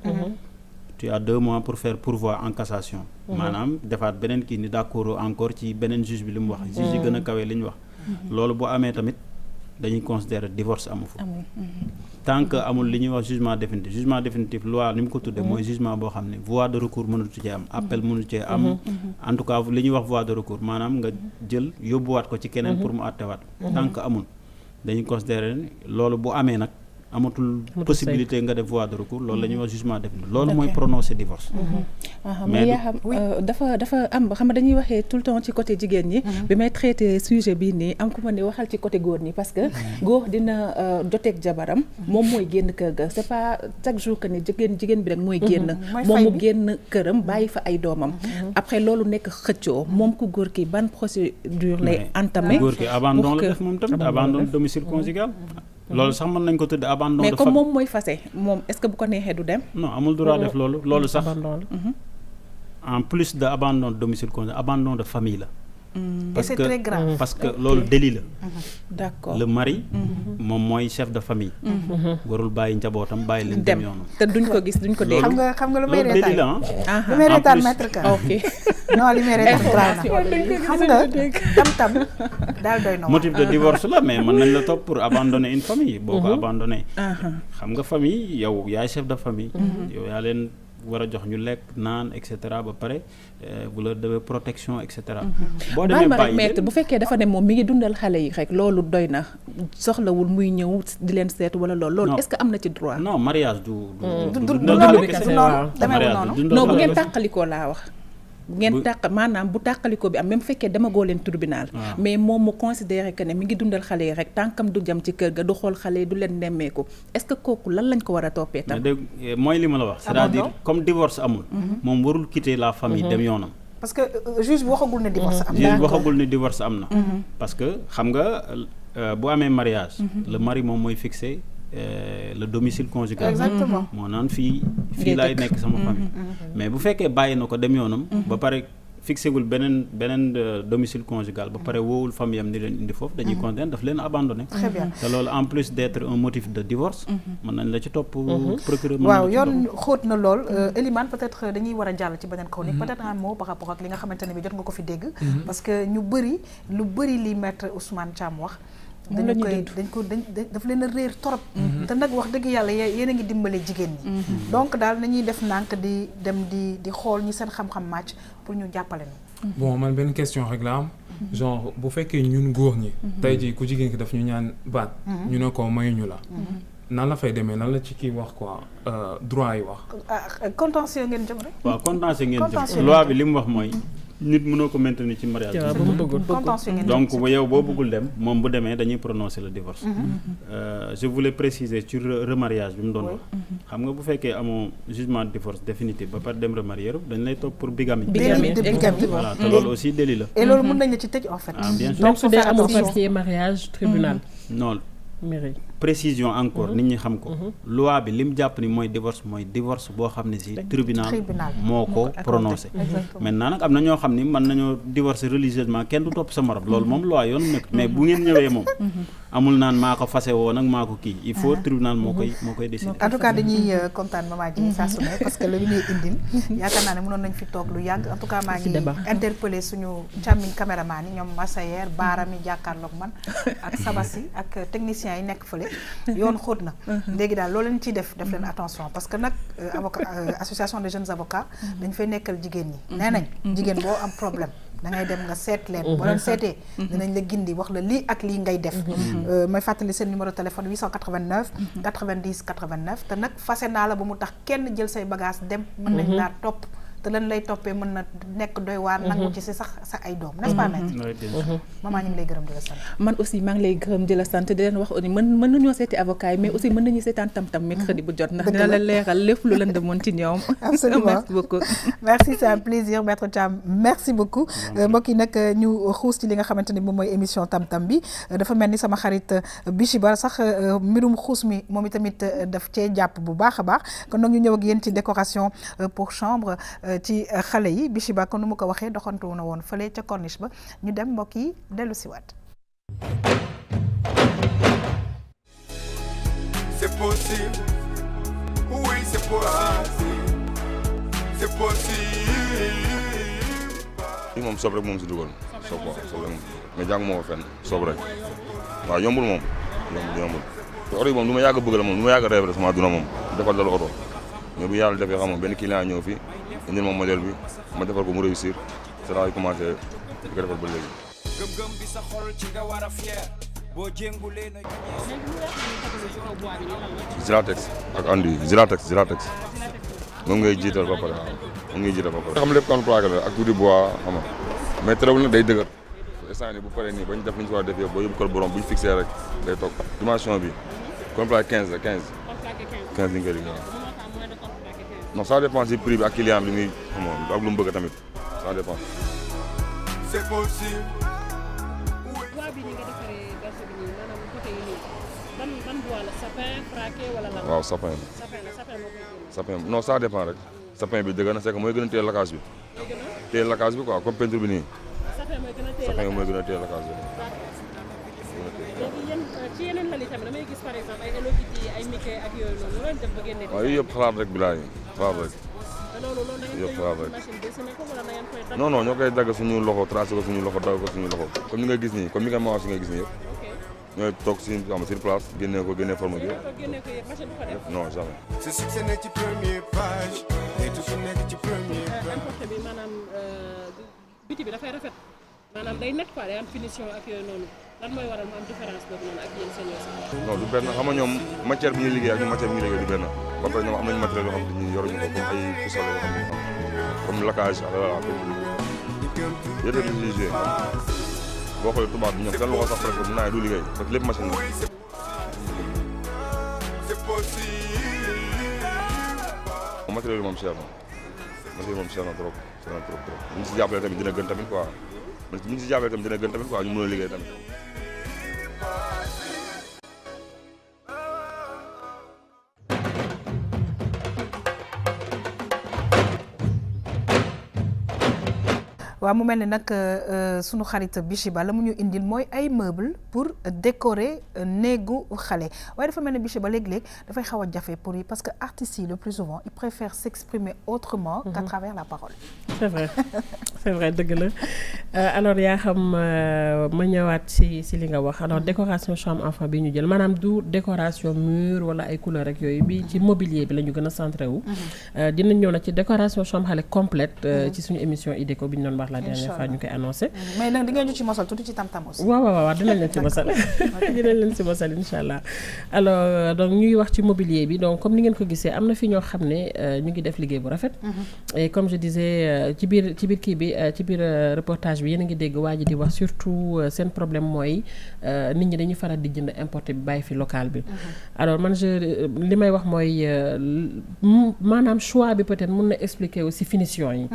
tu as 2 mois pour faire pourvoi en cassation. maanaam defaat beneen kii ni d'accord encore ci beneen juge bi li mu wax. juge yi gën a kawe li ñu wax. loolu bu amee tamit dañuy considérer divorce amu fa. tant que amul li ñuy wax jugement définitif loi ni mu ko tuddee mooy jugement boo xam ne voie de recours mënatu cee am appel mënatu cee am. en tout cas li ñuy wax voie de recours maanaam nga jël yóbbuwaat ko ci keneen pour mu àttewaat. tant que amul dañuy considérer loolu bu amee nag amatul possibilité nga def voie de recours loolu la ñuy wax jugement définitif loolu mooy prononcer divorce. mais yaa xam dafa am xam nga dañuy waxee tout le temps ci côté jigéen ñi. bi may traité sujet bii nii am ku ma ne waxal ci côté góor ñi parce que góor dina joteeg jabaram moom mooy génn kër ga c'est pas chaque jour que ne jigéen bi rek mooy génn. moom mu génn këram bàyyi fa ay doomam. après loolu nekk xëccoo moom ku góor ki ban procédure lay entamé. góor ki abandon la def moom tamit abandon domicile conjugal. loolu sax mën nañ ko tudd abandon de mais comme moom mooy fase moom est-ce que bu ko neexee du dem. non amul droit def loolu sax en plus de abandon de domicile conjugal abandon de famille la. et c'est très grave parce que loolu délit la. d'accord le mari. moom mooy chef de famille. warul bàyyi njabootam bàyyi leen dem yoonam. te duñ ko gis duñ ko dégg. xam nga lu may délit la lu may reetaan maître Ka. ok non li may reetaan xam nga tam daal doy na motif de divorce la mais mën nañ la topp pour abandonner une famille. boo ko abandonné. xam nga famille yow yaay chef de famille. yow yaa leen war a jox ñu lekk naan et cetera ba pare vous leur devez protection et cetera. boo demee bàyyi maître bu fekkee dafa ne moom mi ngi dundal xale yi rek loolu doy na soxlawul muy ñëw di leen seet wala loolu est-ce que am na ci droit. non mariage du non bu ngeen tàqalikoo laa wax. ngeen maanaam bu tàqalikoo bi am même fekkee demagoo leen tribunal. mais moom mu considéré que ne mi ngi dundal xale yi rek tànkam du jëm ci kër ga du xool xale yi du leen nemmeeku est-ce que kooku lan lañ ko war a toppee tam. mooy li ma la wax. c'est-à-dire comme divorce amul. moom warul quitter la famille dem yoonam. parce que juge bi waxagul ne divorce am na. juge bi waxagul ne divorce am na. parce que xam nga bu amee mariage. le mari moom mooy fixé. le domicile conjugal. exactement moo naan fii laay nekk sama famille. mais bu fekkee bàyyi na ko dem yoonam. ba pare fixé wul beneen domicile conjugal ba pare woowul famille am ni leen indi foofu dañuy condamné daf leen abandonné. très bien te loolu en plus d'être un motif de divorce. mën nañ la ci topp. procureur waaw yoon xóot na lool Elimane peut-être dañuy war a jàll ci beneen chronique peut-être un mot par rapport ak li nga xamante ne bi jot nga ko fi dégg. parce que lu bëri li maître Ousmane Thiam wax. daf leen a réer torop te nag wax dëgg yàlla yéen a ngi dimbale jigéen ñi donc daal nañuy def nànk di dem di xool ñi seen xam-xam màcc pour ñu jàppale ñu. bon man benn question rek la am genre bu fekkee ñun góor ñi tey jii ku jigéen ki daf ñu ñaan baat ñu ne ko mayuñu la nan la fay demee nan la ci kii wax quoi droit yi wax contentieux ngeen jëm rek. waaw contentieux ngeen jëm loi bi li mu wax mooy nit mënoo ko maintenir ci mariage donc yow boo bëggul dem moom bu demee dañuy prononcer le divorce. Je voulais préciser ci remariage bi mu doon wax xam nga bu fekkee amoo jugement de divorce définitif ba pare dem remarier dañ lay topp pour bigamie. voilà te loolu aussi délit la. et loolu mën nañ la ci tëj en fait. bien sûr donc su dee amul papier mariage tribunal. non mairie. précision encore nit ñi xam ko loi bi lim jàpp ni mooy divorce boo xam ne si tribunal moo ko prononcé maintenant nag am na ñoo xam ni mën nañoo divorcer religieusement kenn du topp sa morom loolu moom loi yoon nekk mais bu ngeen ñëwee moom amul naan maa ko fase woo nag maa ko kii il faut tribunal moo koy décider. En tout cas dañuy kontaan Mama Dji saa su ne parce que la ñu ñuy indil yaakaar naa ne mënoon nañ fi toog lu yàgg en tout cas maa ngi interpellé suñu càmmiñ caméraman yi ñoom Massayer Baara mi jàkkaarloog man ak Sabasi ak techniciens yi nekk fële yoon xóot na léegi daal loolu leen ciy def leen attention parce que nag avocat association des jeunes avocats dañ fay nekkal jigéen ñi nee nañ jigéen boo am problème da ngay dem nga seet leen boo leen seetee dinañ la gindi wax la lii ak lii ngay def may fàttali seen numéro téléphone 889 90 89 te nag fase naa la ba mu tax kenn jël say bagage dem mën nañ laa topp te lan lay toppee mën na nekk doy waar nangu ci si sax sa ay doom n'est-ce pas maître maman ñu ngi lay gërëm di la sant man aussi maa ngi lay gërëm di la sant di leen wax ni mën nañoo seeti avocat yi mais aussi mën nañu seetaan tam-tam mercredi bu jot ndax dina la leeral lépp lu leen demoon ci ñoom absolument merci beaucoup merci c'est un plaisir maître Thiam merci beaucoup mbokk yi nag ñu xuus ci li nga xamante ni moom mooy émission tam-tam bi dafa mel ni sama xarit Bichiba sax mbirum xuus mi moom itamit daf cee jàpp bu baax a baax kon nag ñu ñëw ak yéen ci décoration pour chambre ci xale yi Bichiba kon nu mu ko waxee doxantu na woon fële ca corniche ba ñu dem mbokk yi dellu si waat. C'est possible, oui c'est possible, c'est possible. lii moom soob rek moom si dugal soob quoi soob rek mais jàng moo ko fenn soob rek waaw yombul moom yombul oto yi moom lu ma yàgg bëgg la moom lu ma yàgg rêve la sama duna moom defal dal oto mais bu yàlla defee xam nga benn client ñëw fi indil moom modèle bi ma defal ko mu réussir c'est là commencé di ko defal ba léegi. gëm-gëm bi sa xol ci nga war a fier boo jéngulee na. Ziratex ak andi Ziratex moom ngay jiital ba pare waaw moom ngay jiital ba pare. xam lépp kan plaqué la ak tuuti bois xam nga mais terewul nag day dëgër instant yii bu paree nii ba ñu def li ñu ci war a def yëpp boo yóbbu ko borom bu ñu fixé rek day toog dimension bi complet 15 la 15 li nga koy liggéey non ça dépend si prix bi ak client bi li muy xam nga ak lu mu bëgg tamit ça dépend. C'est possible. bois bi ni nga defaree berceau bi nii maanaam côté yi nii ban bois la sapin fraqué wala lan. waaw sapin moo koy génne. sapin non ça dépend rek sapin bi dëgg na c'est que mooy gën a téye lacage bi. téye lacage bi quoi comme peinture bi nii. sapin mooy gën a téye sapin mooy gën a téye lacage bi. léegi yéen ci yeneen lal yi tamit damay gis par exemple ay Hello Kitty ay Mickey ak yooyu noonu lu leen def ba génne. waaw yooyu yëpp xalaat rek bilaay xalaat rek. loolu da ngeen yëpp koy xalaat yóbbu rek. machine dessiné ko wala da ngeen koy dagg. non non ñoo koy dagg suñu loxo tracé ko suñu loxo dagg ko suñu loxo comme ni nga gis nii comme ni nga ma wax si nga gis nii yëpp ñooy toog si xam sur place génnee forme bi yëpp. génne ko yëpp machine bu ko def. non jamais. Ce succès nekk ci première page et tout nekk ci première page. importé bi maanaam biti bi dafay rafet maanaam day net quoi day am finition ak yooyu noonu lan mooy waral mu am différence boobu noonu ak yéen seen yoo non du benn xam nga ñoom matière bi ñuy liggéey ak matière bi ñuy liggéey du benn ba pare ñoom am nañu matériel yoo xam ne ñun yoruñu ko comme ay puisal yoo xam ne comme lacage voilà yëpp a ngi liggéey boo xoolee tubaab bi ñoom seen loxo sax presque mën naa ne du liggéey parce que lépp machine la. C'est possible. matériel yi moom cher na matériel moom cher na trop bu ñu si jàppalee tamit dina gën tamit quoi bu ñu si jàppalee tamit dina gën tamit quoi ñu mën a liggéey tamit. waaw mu mel ni nag sunu xarit Bichiba la mu ñu indil mooy ay meubles pour décorer néegu xale waaye dafa mel ni Bichiba léeg-léeg dafay xaw a jafe pour yi parce que artistes yi le plus souvent ils préfèrent s'exprimer autrement qu'à travers la parole. c'est vrai dëgg la alors yaa xam ma ñëwaat si li nga wax alors décoration chambre enfant bi ñu jël maanaam du décoration mur wala ay couleurs rek yooyu bi ci mobilier bi la ñu gën a centré wu. dinañ ñëw nag ci décoration chambre xale complète ci suñu émission IDECO bi ñu doon wax la dernière fois ñu koy annoncé. mais nag di ngeen ñu ci mosal tuuti ci tam-tam aussi. waaw dinañ leen ci mosal dinañ leen ci mosal incha allah alors donc ñuy wax ci mobilier bi donc comme ni ngeen ko gisee am na fi ñoo xam ne ñu ngi def liggéey bu rafet. et comme je disais ci biir kii bi ci biir reportage bi yéen a ngi dégg waa ji di wax surtout seen problème mooy nit ñi dañuy faral di jënd importé bi bàyyi fi local bi. alors man li may wax mooy maanaam choix bi peut-être mun na expliquer aussi finition yi.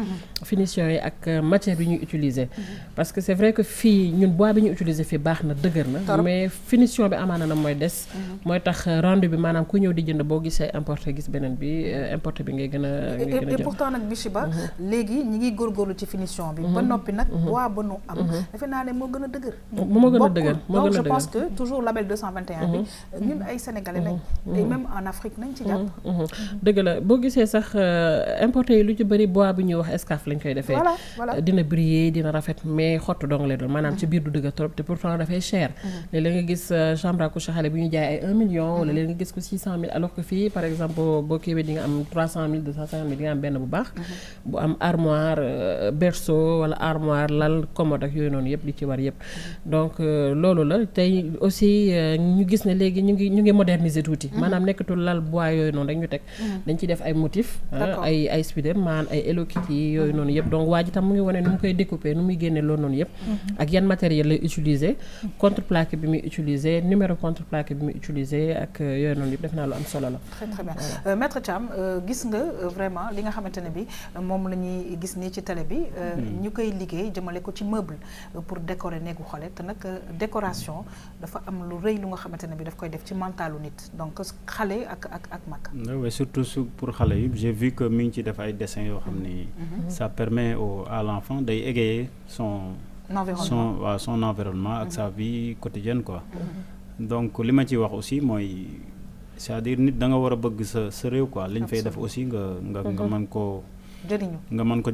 finition yi ak matière matière bi ñuy utiliser parce que c'est vrai que fii ñun bois bi ñuy utiliser fii baax na dëgër na mais finition bi amaana na mooy des mooy tax rendu bi maanaam ku ñëw di jënd boo gisee importé gis beneen bi importé bi ngay gën a et pourtant nag Bichiba léegi ñi ngi góorgóorlu ci finition bi ba noppi nag bois ba nu am defe naa ne moo gën a dëgër donc je pense que toujours label 221 bi ñun ay sénégalais lañ et même en Afrique nañ ci jàpp dëgg la boo gisee sax importé yi lu ci bëri bois bi ñuy wax escaf lañ koy defee dina briller dina rafet mais xottu dong lay doon maanaam ci biir du dëgg trop te pourtant dafay cher léeg-léeg nga gis chambre à coucher xale bi ñu jaay ay 1 million wala léeg nga gis ko 600 000 alors que fii par exemple boo kiiwee di nga am 300 000 250 000 di nga am benn bu baax bu am armoire berceau wala armoire lal commode ak yooyu noonu yëpp li ci war yëpp donc loolu la tey aussi ñu gis ne léegi ñu ngi moderniser tuuti maanaam nekkatul lal bois yooyu noonu rek ñu teg dañ ci def ay motifs ay Spiderman ay Hello Kitty yooyu noonu yëpp donc waa ji tam mu ngi wane nu mu koy découper nu muy génne loolu noonu yëpp ak yan matériel lay utiliser contreplaqué bi muy utiliser numéro contreplaqué bi muy utiliser ak yooyu noonu yëpp def naa lu am solo la. très très bien Maître Thiam gis nga vraiment li nga xamante ne bi moom la ñuy gis nii ci télé bi ñu koy liggéey jëmale ko ci meuble pour décorer néegu xale te nag décoration dafa am lu rëy lu nga xamante ne bi daf koy def ci mentalu nit donc xale ak mag. oui surtout pour xale yi j'ai vu que mi ngi ci def ay dessins yoo xam ni ça permet à l'enfant day égayer son environnement ak sa vie quotidienne quoi. donc li ma ci wax aussi mooy c'est-à-dire nit da nga war a bëgg sa réew quoi liñ fay def aussi nga mën koo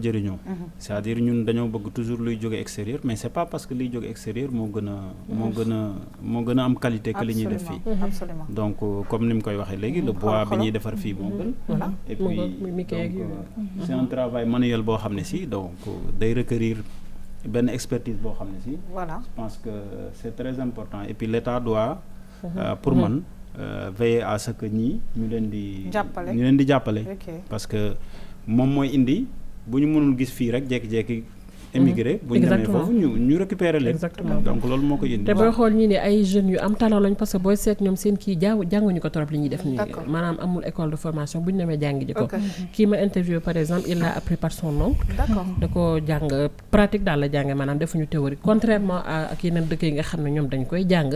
jëriñoo c'est-à-dire ñun dañoo bëgg toujours luy jóge extérieur mais c'est pas parce que liy jóge extérieur moo gën a am qualité que li ñuy def fii donc comme ni mu koy waxee léegi le bois bi ñuy defar fii moo gën et puis donc c'est un travail manuel boo xam ne si donc day requérir benn expertise boo xam ne si je pense que c'est très important et puis l'État doit pour man veiller à ce que ñii ñu leen di jàppale parce que moom mooy indi bu ñu mënul gis fii rek jékki-jékki émigré bu ñu demee foofu ñu récupérer leen donc loolu moo koy indi te booy xool ñii ne ay jeunes yu am talent lañ parce que booy seet ñoom seen kii jànguñu ko trop li ñuy def nii maanaam amul école de formation bu ñu demee jàngi ji ko kii ma interview par exemple il l'a appris par son oncle da ko jàng pratique daal la jànge maanaam defuñu théorie contrairement ak yeneen dëkk yi nga xam ne ñoom dañ koy jàng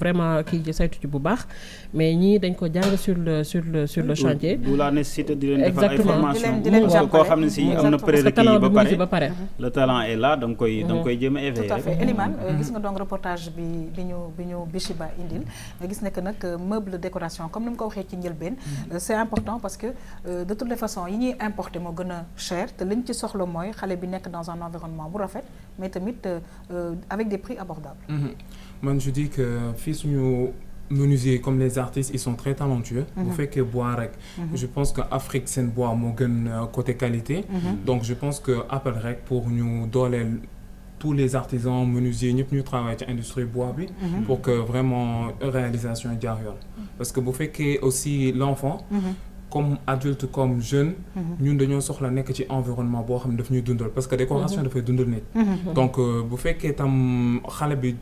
vraiment kii saytu ci bu baax mais ñii dañ ko jàng sur le chantier du la nécessité di leen defal ay formation koo xam ne si am na prérequis yi ba pare le talent est là da nga koy jéem a éveiller. tout à fait Elimane gis nga donc reportage bi ñu Bichiba indil nga gis ne que nag meuble décoration comme ni mu ko waxee ci njëlbeen c'est important parce que de toutes les façons yi ñuy importer moo gën a cher te liñ ci soxla mooy xale bi nekk dans un environnement bu rafet mais tamit avec des prix abordables. man je dis que fii suñu menuisiers comme les artistes ils sont très talentueux bu fekkee bois rek je pense que Afrique seen bois moo gën côté qualité donc je pense que appel rek pour ñu dooleel tous les artisans menuisiers ñëpp ñu travaillent ci industrie bois bi pour que vraiment réalisation jaar yoon parce que bu fekkee aussi l'enfant comme adulte comme jeune ñun dañoo soxla nekk ci environnement boo xam ne daf ñuy dundal parce que décoration dafay dundal nit donc bu fekkee tam xale bi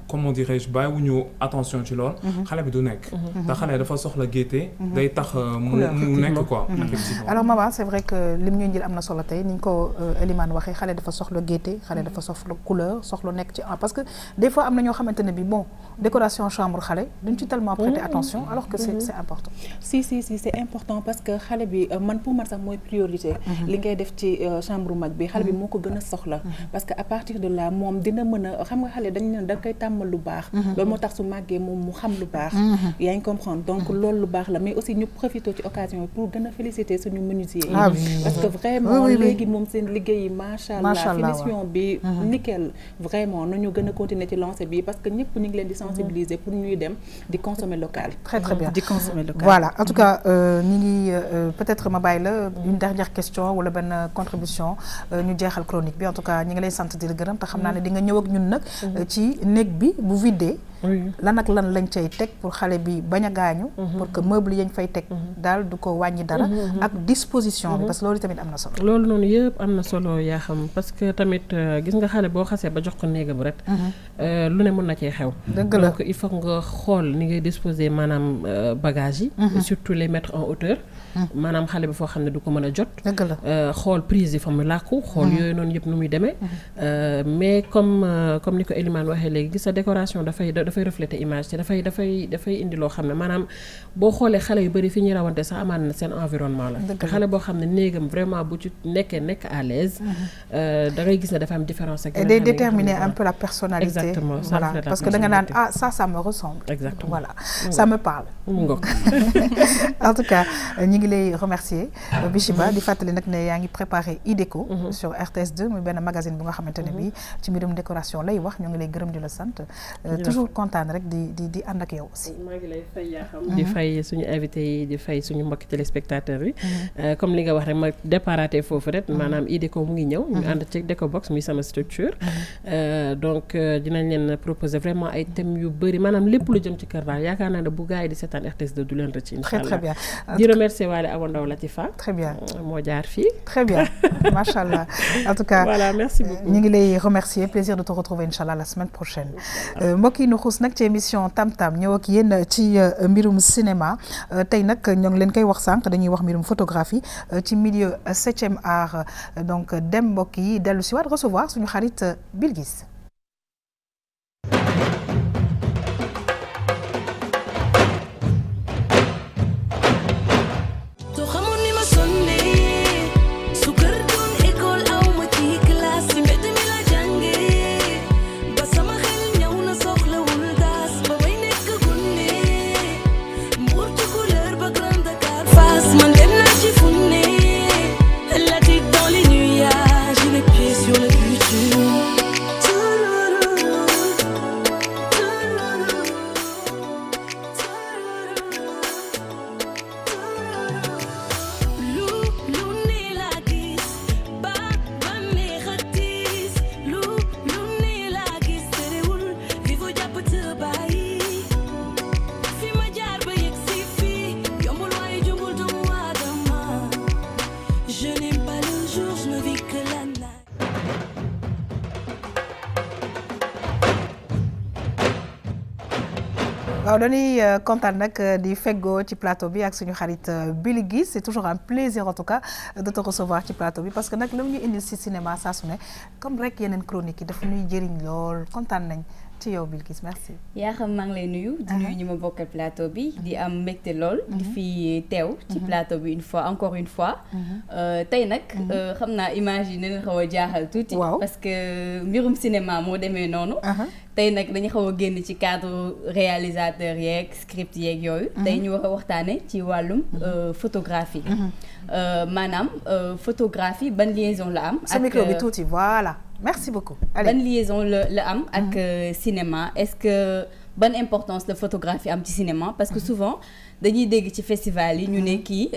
comment dirais-je bàyyiwuñu attention ci lool xale bi du nekk te xale dafa soxla gaieté day tax mu nekk quoi effectivement alors maman c'est vrai que lim ñu njël am na solo tey ni ñu ko Elimane waxee xale dafa soxla gaieté xale dafa soxla couleur soxla nekk ci parce que des fois am na ñoo xamante ne bi bon décoration chambre xale duñ ci tellement prêter attention alors que c'est important si c'est important parce que xale bi man pour man sax mooy priorité li ngay def ci chambre mag bi xale bi moo ko gën a soxla parce que à partir de là moom dina mën a xam nga xale dañ ne da koy tàmmal lu baax loolu moo tax su màggee moom mu xam lu baax yaa ngi comprendre donc loolu lu baax la mais aussi ñu profité ci occasion pour gën a féliciter suñu menuisier yi parce que vraiment léegi moom seen liggéey yi macha allah finition bi nickel vraiment nañu gën a continuer ci lancer bi parce que ñëpp ñu ngi leen di sensibiliser pour ñuy dem di consommer local très très bien di consommer local voilà en tout cas ñi ngi peut-être ma bàyyi la une dernière question wala benn contribution ñu jeexal chronique bi en tout cas ñi ngi lay sant di la gërëm te xam naa ne di nga ñëw ak ñun nag ci néeg bi bu vidé lan ak lan lañ cay teg pour xale bi bañ a gaañu pour que meuble yañ fay teg daal du ko wàññi dara ak disposition bi parce que loolu tamit am na solo loolu noonu yëpp am na solo yaa xam parce que tamit gis nga xale boo xasee ba jox ko néegam rek lu ne mën na cee xew donc il faut nga xool ni ngay disposer maanaam bagage yi surtout les mettre en hauteur maanaam xale bi foo xam ne du ko mën a jot xool prise yi fa mu làkku xool yooyu noonu yëpp nu muy demee mais comme ni ko Elimane waxee léegi gis sa décoration dafay refléter image te dafay indi loo xam ne maanaam boo xoolee xale yu bëri fi ñuy rawante sax amaan na seen environnement la te xale boo xam ne néegam vraiment bu ci nekk à l'aise da ngay gis ne dafa am différence ak day déterminer un peu la personnalité exactement voilà parce que da nga naan ça me ressemble exactement voilà ça me parle en tout cas ñi ngi lay remercier Bichiba di fàttali nag ne yaa ngi préparé IDECO sur RTS2 muy benn magazine bu nga xamante ne bi ci mbirum décoration lay wax ñu ngi lay gërëm di la sant toujours kontaan rek di ànd ak yow aussi maa ngi lay fay yaa xam di fay suñu invité yi di fay suñu mbokki téléspectateurs yi comme li nga wax rek ma déparaté foofu rek maanaam IDECO mu ngi ñëw ñu ànd ci DecoBox muy sama structure donc dinañ leen proposer vraiment ay thèmes yu bëri maanaam lépp lu jëm ci kër daal yaakaar naa ne bu gars yi di seetaan RTS2 du leen rëcc incha allah très bien di remercier waale Awa Ndaw Latifa très bien moo jaar fii très bien machallah en tout cas voilà merci beaucoup ñu ngi lay remercier plaisir de te retrouver inchallah la semaine prochaine mbokk yi nu xuus nag ci émission Tam Tam ñëw ak yéen ci mbirum cinéma tey nag ñoo ngi leen koy wax sànq dañuy wax mbirum photographie ci milieu 7e art donc dem mbokk yi dellu si waat recevoir suñu xarit Bilgis waaw dañuy kontaan nag di feggoo ci plateau bi ak suñu xarit Bilgis c'est toujours un plaisir en tout cas de te recevoir ci plateau bi parce que nag la ñu indil ci cinéma saa su ne comme rek yeneen chronique yi dafa ñuy jëriñ lool kontaan nañ ci yow Bilgis merci. yaa xam maa ngi lay nuyu. di nuyu ñi ma bokkal plateau bi di am mbégte lool. di fi teew ci plateau bi encore une fois. tey nag xam naa image yi dina xaw a jaaxal tuuti. parce que mbirum cinéma moo demee noonu. tey nag dañu xaw a génn ci cadre réalisateur yeeg script yeeg yooyu. tey ñu war a waxtaane ci wàllum photographie. maanaam photographie ban liaison la am. ak micro bi tuuti voilà merci beaucoup. ban liaison la am ak cinéma est-ce que ban importance la photographie am ci cinéma parce que souvent dañuy dégg ci festival yi ñu ne kii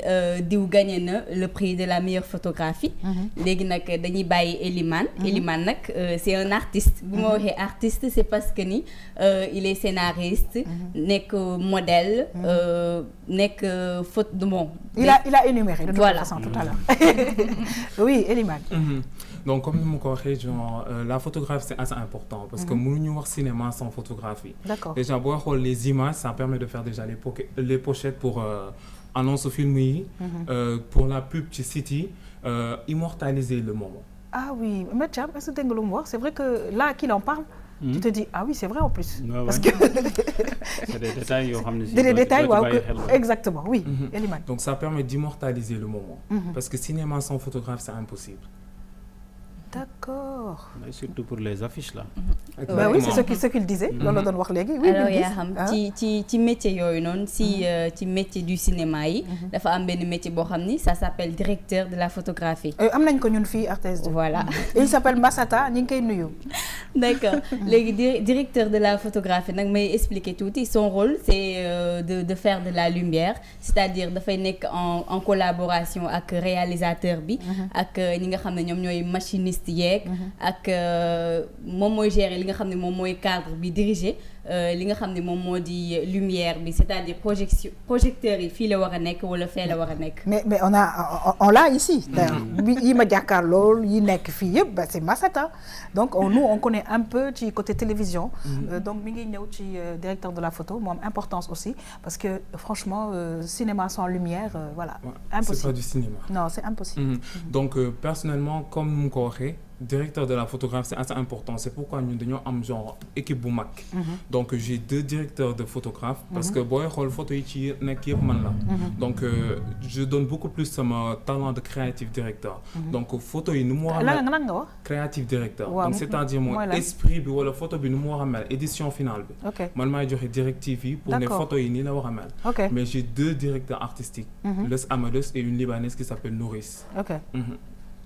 diw gagné na le prix de la meilleure photographie. léegi nag dañuy bàyyi Elimane. Elimane nag c'est un artiste. bu ma waxee artiste c'est parce que ni il est scénariste. nekk modèle. nekk faute de bon. il a énuméré de toute façon tout à l'heure. Oui Elimane. Donc comme ni ma ko waxee genre la photographie c'est assez important parce que mënuñu wax cinéma sans photographie. D'accord. Déjà boo xool les images ça permet de faire déjà les pochettes pour annonce film yi. pour la pub ci site yi immortaliser le moment. Ah oui mais Thiam est-ce que dégg nga lu mu wax c'est vrai que là qu'il en parle. Tu te dis ah oui c'est vrai en plus. Parce que c'est des détails yoo xam ne des détails waaw exactement oui. Elimane. Donc ça permet d'immortaliser le moment. Parce que cinéma sans photographe c'est impossible. D'accord. Mais surtout pour les affiches là. Bah oui, c'est ce qu'il disait. Loolu la doon wax léegi. Oui, alors yaa xam ci métier yooyu noonu ci métier du cinéma yi. dafa am benn métier boo xam ni ça s'appelle directeur de la photographie. am nañ ko ñun fii RTS2. Voilà. Il s'appelle Massata ñu ngi koy nuyu. D'accord léegi directeur de la photographie nag may expliquer tuuti son rôle c'est de faire de la lumière c'est-à-dire dafay nekk en collaboration ak réalisateur bi. ak ñi nga xam ne ñoom ñooy machiniste yeeg ak moom mooy gérer li nga xam ne moom mooy cadre bi diriger li nga xam ne moom moo di lumière bi c'est-à-dire projecteur yi fii la war a nekk wala fee la war a nekk. mais on l'a ici. yi ma jàkkaarloo yi nekk fii yëpp c'est Massata donc nous on connaît un peu ci côté télévision. donc mi ngi ñëw ci directeur de la photo mu am importance aussi parce que franchement cinéma sans lumière voilà. impossible c'est pas du cinéma. non c'est impossible. donc personnellement comme mu ko waxee. Directeur de la photographie c'est assez important c'est pourquoi ñun dañoo am genre équipe bu mag. donc j'ai 2 directeurs de photographes. parce que booy xool photo yi ci nekk yëpp man la. donc je donne beaucoup plus sama talent de créatif directeur. donc photo yi nu mu war a mel. lan nga wax. créatif directeur. donc c'est-à-dire mooy esprit bi wala photo bi nu mu war a mel édition finale bi. man maay joxe directive yi. pour ne photo yi nii la war a mel. mais j'ai 2 directeurs artistiques. Leus Amadous et une Libanaise qui s'appelle Nouris.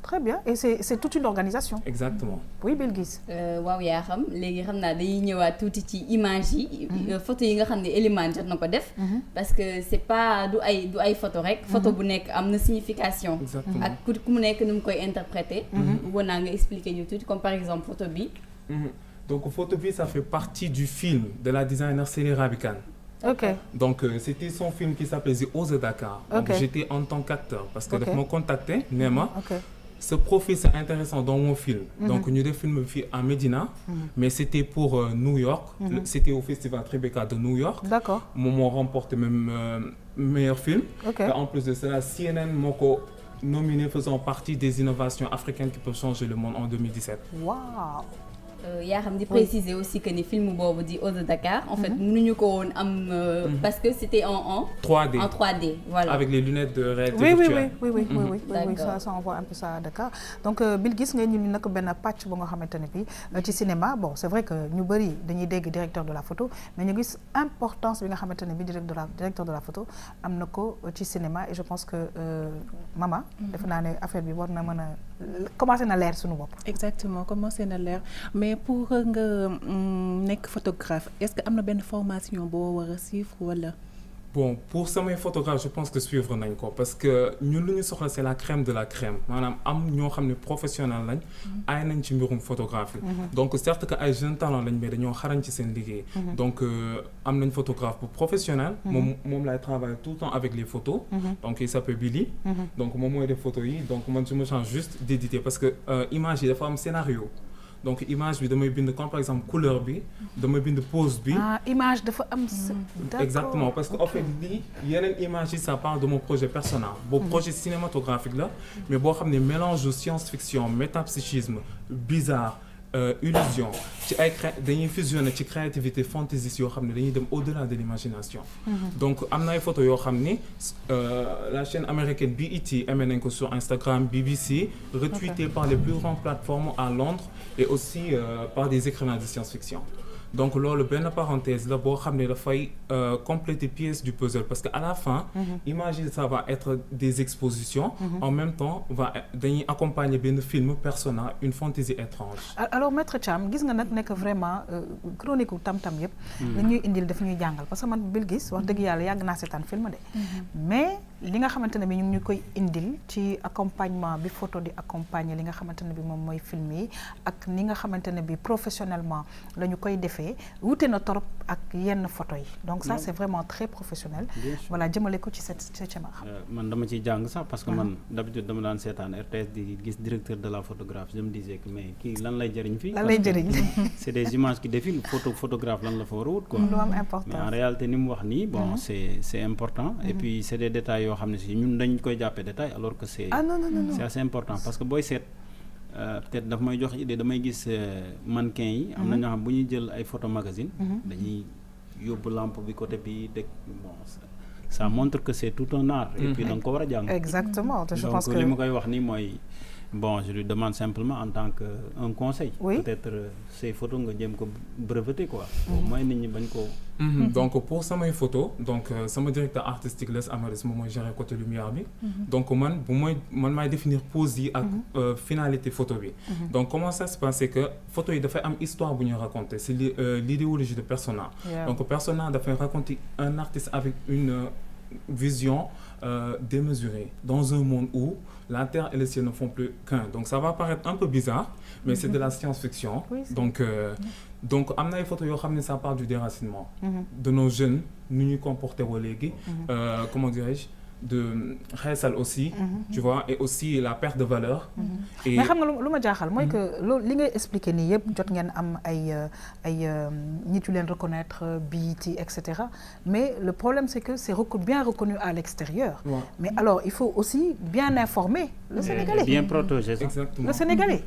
Très bien et c'est toute une organisation. Exactement. oui Bilguis. waaw yaa xam léegi xam naa dañuy ñëwaat tuuti ci image yi. photo yi nga xam ne Elimane jot na ko def. parce que c'est pas du ay photo rek. photo bu nekk am na signification. ak ku mu nekk nu mu koy interpréter. bëggoon naa nga expliquer ñu tuuti comme par exemple photo bi. donc photo bi ça fait partie du film de la designer Célie Rabican. Donc c'était son film qui s'appelait The Ose Dakar. Donc j'étais en tant qu'acteur parce que daf ma contacté nee ma ce profil c'est intéressant dans mon film. donc ñu def film bi à Médina. mais c'était pour New York. C'était au festival Tribeca de New York. D'accord. Moom moo remporté même meilleur film. Et en plus de cela CNN moo ko nominé faisant partie des innovations africaines qui peuvent changer le monde en 2017. Waouh. yaa xam di préciser aussi que ni film boobu di Ode Dakar en fait mënuñu ko woon am parce que c'était en 3D. En 3D, voilà. Avec les lunettes de réalité virtuelle. Oui, ça on voit un peu ça à Dakar. Donc Bilguis nga ñu nak ben patch bu nga xamantene bi ci cinéma bon c'est vrai que ñu bari dañuy dégg directeur de la photo mais ñu gis importance bi nga xamantene bi directeur de la photo am na ko ci cinéma et je pense que Mama def naa ne affaire bi war na mën a commencer na leer suñu bopp. Exactement commencer na leer mais pour nga nekk photographe est-ce que am na benn formation boo war a suivre wala. Bon pour samay photographe je pense que suivre nañ ko parce que ñun lu ñu soxla c'est la crème de la crème maanaam am ñoo xam ne professionnel lañ ay nañ ci mbirum photographie donc certes que ay jeunes talents lañ mais dañoo xarañ ci seen liggéey donc am nañ photographe bu professionnel moom laay travailler tout le temps avec les photos donc il s'appelle Billy donc moom mooy def photos yi donc man je me change juste d'éditer parce que image yi dafa am scénario donc image bi damay bind comme par exemple couleur bi damay bind pose bi. image dafa am. D'accord. Exactement parce que en fait lii yeneen image yi ça parle de mon projet personnel. boobu projet cinématographique la mais boo xam ne mélange de science-fiction métapsychisme bizarre illusion ci ay dañuy fusionner ci créativité fantaisiste yoo xam ne dañuy dem au-delà de l'imagination. donc am na ay photos yoo xam ni la chaîne américaine BET aimé nañ ko sur Instagram BBC retweeté par les plus grandes plateformes à Londres et aussi par des écrivains de science-fiction. donc loolu benn parenthèse la boo xam ne dafay compléter pièce du puzzle parce que à la fin imagine ça va être des expositions en même temps dañuy accompagner benn film persona une fantaisie étrange. Alors maître Thiam gis nga nag nekk vraiment chronique tam-tam yëpp dañuy indil daf ñuy jàngal parce que man Bilguis wax dëgg yàlla yàgg naa seetaan film de mais li nga xamante ne bi ñu ngi koy indil ci accompagnement bi photo di accompagner li nga xamante ne bi moom mooy film yi ak ni nga xamante ne bi professionnellement la ñu koy defee wute na torop ak yenn photo yi donc ça c'est vraiment très professionnel. Voilà jëmale ko ci cette caméra. man dama ciy jàng sax parce que man d'habitude dama daan seetaan RTS di gis directeur de la photographie je me disais que mais kii lan lay jëriñ fii. lan lay jëriñ c'est des images qui défilent photographe lan la fa war a wut quoi. lu am importance mais en réalité ni mu wax nii bon c'est important et puis c'est des détails yoo xam ne si ñun dañ koy jàppee détail alors que c'est c'est assez important parce que booy seet peut-être daf may jox idée damay gis mannequin yi am na ñoo xam bu ñuy jël ay photo magazine dañuy yóbbu lampe bi côté bi dégg bon ça montre que c'est tout un art et puis da nga ko war a jàng exactement je pense que donc li ma koy wax nii mooy bon je lui demande simplement en tant que un conseil peut-être ces photos nga jéem ko breveter quoi mooy nit ñi bañ ko donc pour samay photo donc sama directeur artistique Les Amaris moom mooy gérer côté lumière bi donc man maay définir pose yi ak finalité photo bi donc comment ça se passe c'est que photo yi dafay am histoire bu ñuy raconter c'est l'idéologie de persona donc persona dafay raconter un artiste avec vision démesurée dans un monde où la Terre et le ciel ne font plus qu'un. Donc ça va paraître un peu bizarre, mais c'est de la science-fiction. Oui, donc am na ay photos yoo xam ne ça part du déracinement de nos jeunes nu ñuy comporter woo léegi comment dirais-je de xeesal aussi tu vois et aussi la perte de valeur mais xam nga lu ma jaaxal mooy que loolu li ngay expliquer nii yëpp jot ngeen am ay nit yu leen reconnaître BET etc. mais le problème c'est que c'est bien reconnu à l'extérieur mais alors il faut aussi bien informer le Sénégalais bien protéger ça. Exactement. Le Sénégalais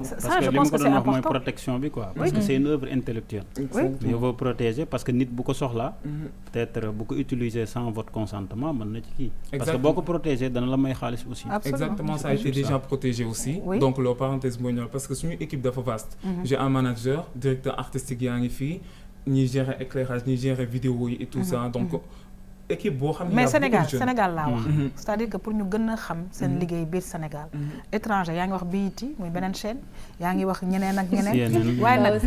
ça je pense que c'est important mooy protection bi quoi parce que c'est une œuvre intellectuelle mais il faut protéger parce que nit bu ko soxla peut-être bu ko utiliser sans votre consentement mën na ci kii parce que boo ko protéger dana la may xaalis aussi. Exactement, ça a été déjà protégé aussi. Oui. Donc la parenthèse mooy ñëw parce que suñu équipe dafa vaste. J'ai un manager directeur artistique yaa ngi fii ñi gérer éclairage ñi gérer vidéo yi et tout ça donc équipe boo xam ne mais Sénégal laa wax c'est-à-dire que pour ñu gën a xam seen liggéey biir Sénégal étranger yaa ngi wax BET muy beneen chaîne yaa ngi wax ñeneen ak ñeneen waaye nag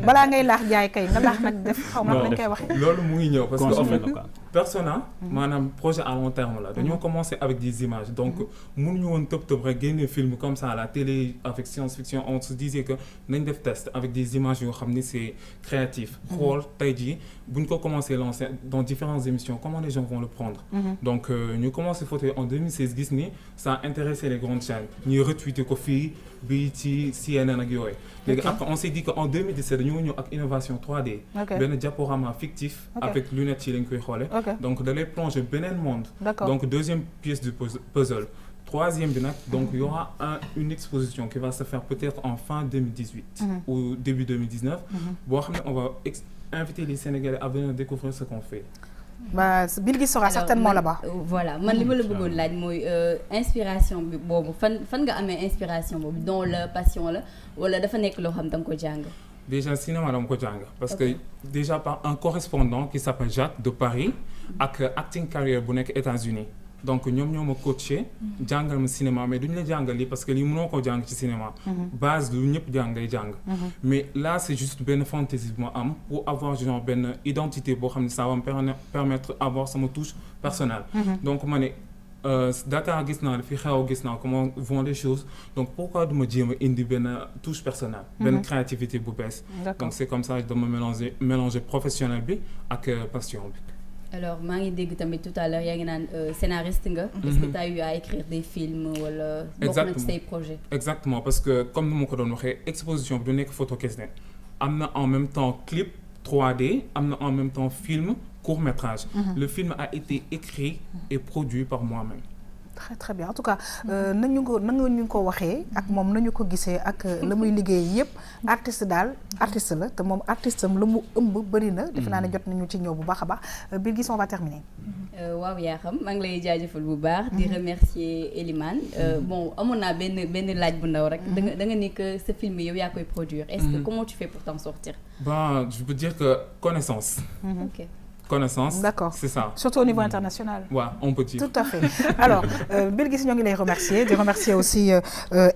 balaa ngay laax jaay kay nga laax nag def xaw ma lañ koy waxee loolu mu ngi ñëw parce que en fait Persona maanaam projet à long terme la dañoo commencer avec des images donc mënuñu woon tëb rek génne film comme ça à la télé avec science-fiction on se disait que nañ def test avec des images yoo xam ni c'est créatif xool tey jii buñ ko commencer lancer dans différentes émissions comment les gens vont le prendre donc ñu commencé photo en 2016 gis ni ça a intéressé les grandes chaînes ñuy retweeter ko fii BET CNN ak yooyu léegi après on s'est dit que en 2017 dañoo ñëw ak innovation 3D benn diaporama fictif avec lunettes yi lañ koy xoole donc da lay plonger beneen monde donc deuxième pièce du puzzle troisième bi nag donc il y aura une exposition qui va se faire peut-être en fin 2018 ou début 2019 boo xam ne on va inviter les Sénégalais à venir découvrir ce qu'on fait. Bah Bilgui sera certainement là-bas. Voilà man li ma la bëggoon laaj mooy inspiration bi boobu fan nga amee inspiration boobu don la passion la wala dafa nekk loo xam da nga ko jàng. Déjà cinéma dama ko jàng parce que déjà par un correspondant qui s'appelle Jacques de Paris ak acting career bu nekk États-Unis donc ñoom ñoo ma coaché jàngal ma cinéma mais duñu la jàngal lii parce que lii mënoo ko jàng ci cinéma base lu ñëpp jàng ngay jàng mais là c'est juste benn fantaisie bu ma am pour avoir genre benn identité boo xam ne ça va me permettre avoir sama touche personnelle donc ma ne Dakar gis naa fi xew gis naa comment vont les choses donc pourquoi du ma jéem a indi benn touche personnelle benn créativité bu bees donc c'est comme ça dama mélanger professionnel bi ak passion bi. Alors maa ngi dégg tamit tout à l'heure yaa ngi naan scénariste nga. Est-ce que tu as eu à écrire des films wala. bokk na ci say projet. Exactement parce que comme ni ma ko doon waxee exposition bi du nekk photo kese am na en même temps clip 3D am na en même temps film court-métrage. Le film a été écrit et produit par moi-même. Très très bien en tout cas nañu ko waxee ak moom nañu ko gisee ak la muy liggéey yëpp artiste la te moom artiste am la mu ëmb bëri na defe naa ne jot nañu ci ñëw bu baax a baax Bilgui on va terminer. waaw yaa xam maa ngi lay jaajëfal bu baax di remercier Elimane bon amoon naa benn laaj bu ndaw rek da nga ni que ce film yow yaa koy produire est-ce que comment tu fais pour t'en sortir? Ben je peux dire que connaissance. Ok. Connaissance. D'accord. C'est ça. Surtout au niveau international. Ouais, on peut dire. Tout à fait. Alors, Bilgui ñoo ngi lay remercier aussi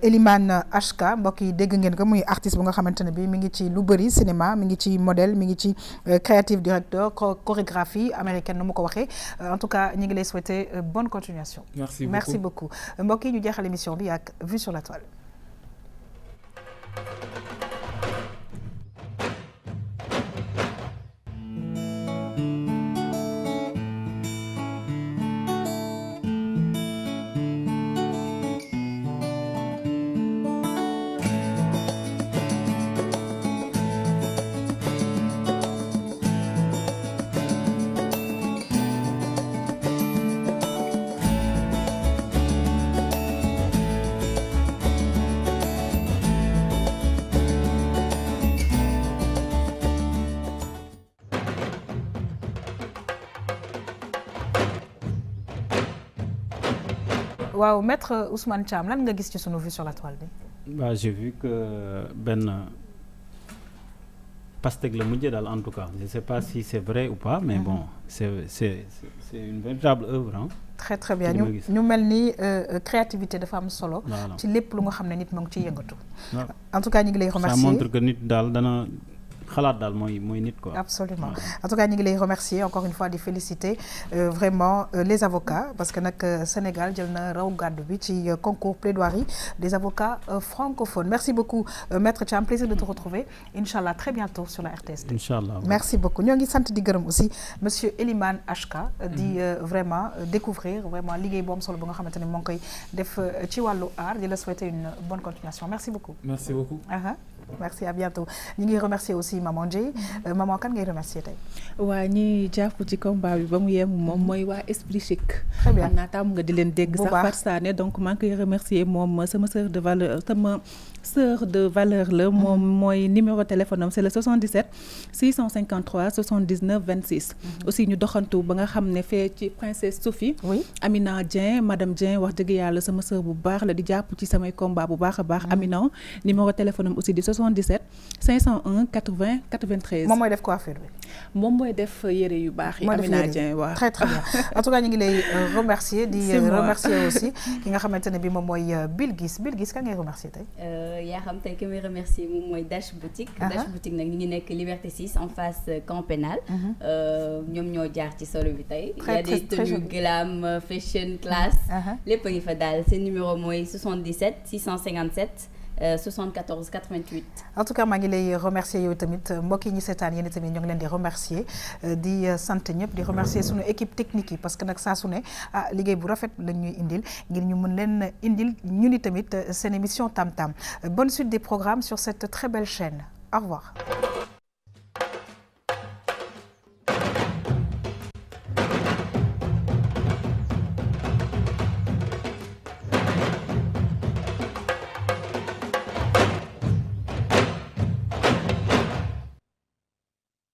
Elimane HK mbokk yi dégg ngeen ko muy artiste bu nga xamante ne bi mi ngi ci lu bëri cinéma mi ngi ci modèle mi ngi ci creative directeur chorégraphie américaine nu mu ko waxee en tout cas ñu ngi lay souhaiter bonne continuation. Merci beaucoup mbokk yi ñu jeexal émission bi ak Vue sur la toile. waaw maître Ousmane Thiam lan nga gis ci sunu Vue sur la toile bi. Bah j'ai vu que benn pastèque la mujjee daal en tout cas je sais pas si c'est vrai ou pas mais bon c'est une véritable œuvre hein. Très très bien ñu mel ni créativité dafa am solo. ci lépp lu nga xam ne nit mu ngi ciy yëngatu. en tout cas ñu ngi lay remercier. Ça montre que nit daal dana xalaat daal mooy nit quoi. Absolument. En tout cas ñu ngi lay remercier encore une fois di féliciter vraiment les avocats parce que nag Sénégal jël na raw gàddu bi ci concours plaidoirie des avocats francophones. Merci beaucoup Maître Thiam, plaisir de te retrouver inchallah très bientôt sur la RTS. Inchallah. Merci beaucoup. ñoo ngi sant di gërëm aussi monsieur Elimane HK di vraiment découvrir vraiment liggéey bu am solo bu nga xamante ne moo ngi koy def ci wàllu art di la souhaiter une bonne continuation. Merci beaucoup. Merci beaucoup. Merci, à bientôt. Ñu ngi remercier aussi Maman Dieye. Maman kan ngay remercier tey. waa ñi jàpp ci combat bi ba mu yem moom mooy waa Esprit Chic. Très bien. xam naa tàmm nga di leen dégg sax farsaane donc maa ngi koy remercier moom sama sœur de valeur la moom mooy numéro téléphone am c'est le 77 653 79 26. aussi ñu doxantu ba nga xam ne fee ci Princesse Sophie. oui Amina Dieng madame Dieng wax dëgg yàlla sama sœur bu baax la di jàpp ci samay combat bu baax a baax. Amina numéro téléphone am aussi di 77 501 80 93. moom mooy def coiffure bi. moom mooy def yére yu baax yi. Amina Dieng waaw très très bien en tout cas ñu ngi lay remercier di remercier aussi ki nga xamante ne bi moom mooy Bilgis kan ngay remercier tey. yaa xam tey ki may remercier moom mooy Dash Boutique. Dash Boutique nag ñu ngi nekk Liberté 6 en face camp pénal. ñoom ñoo jaar ci solo bi tey. il y a des tenues glam fashion class. lépp a ngi fa daal seen numéro mooy 77 657. 74 88. En tout cas maa ngi lay remercier yow tamit mbokk yi ñi seetaan yéen tamit ñoo ngi leen di remercier di sant ñëpp di remercier suñu équipe technique yi parce que nag saa su ne liggéey bu rafet lañ ñuy indil ngir ñu mën leen indil ñu ni tamit seen émission Tam Tam. Bonne suite des programmes sur cette très belle chaîne. Au revoir.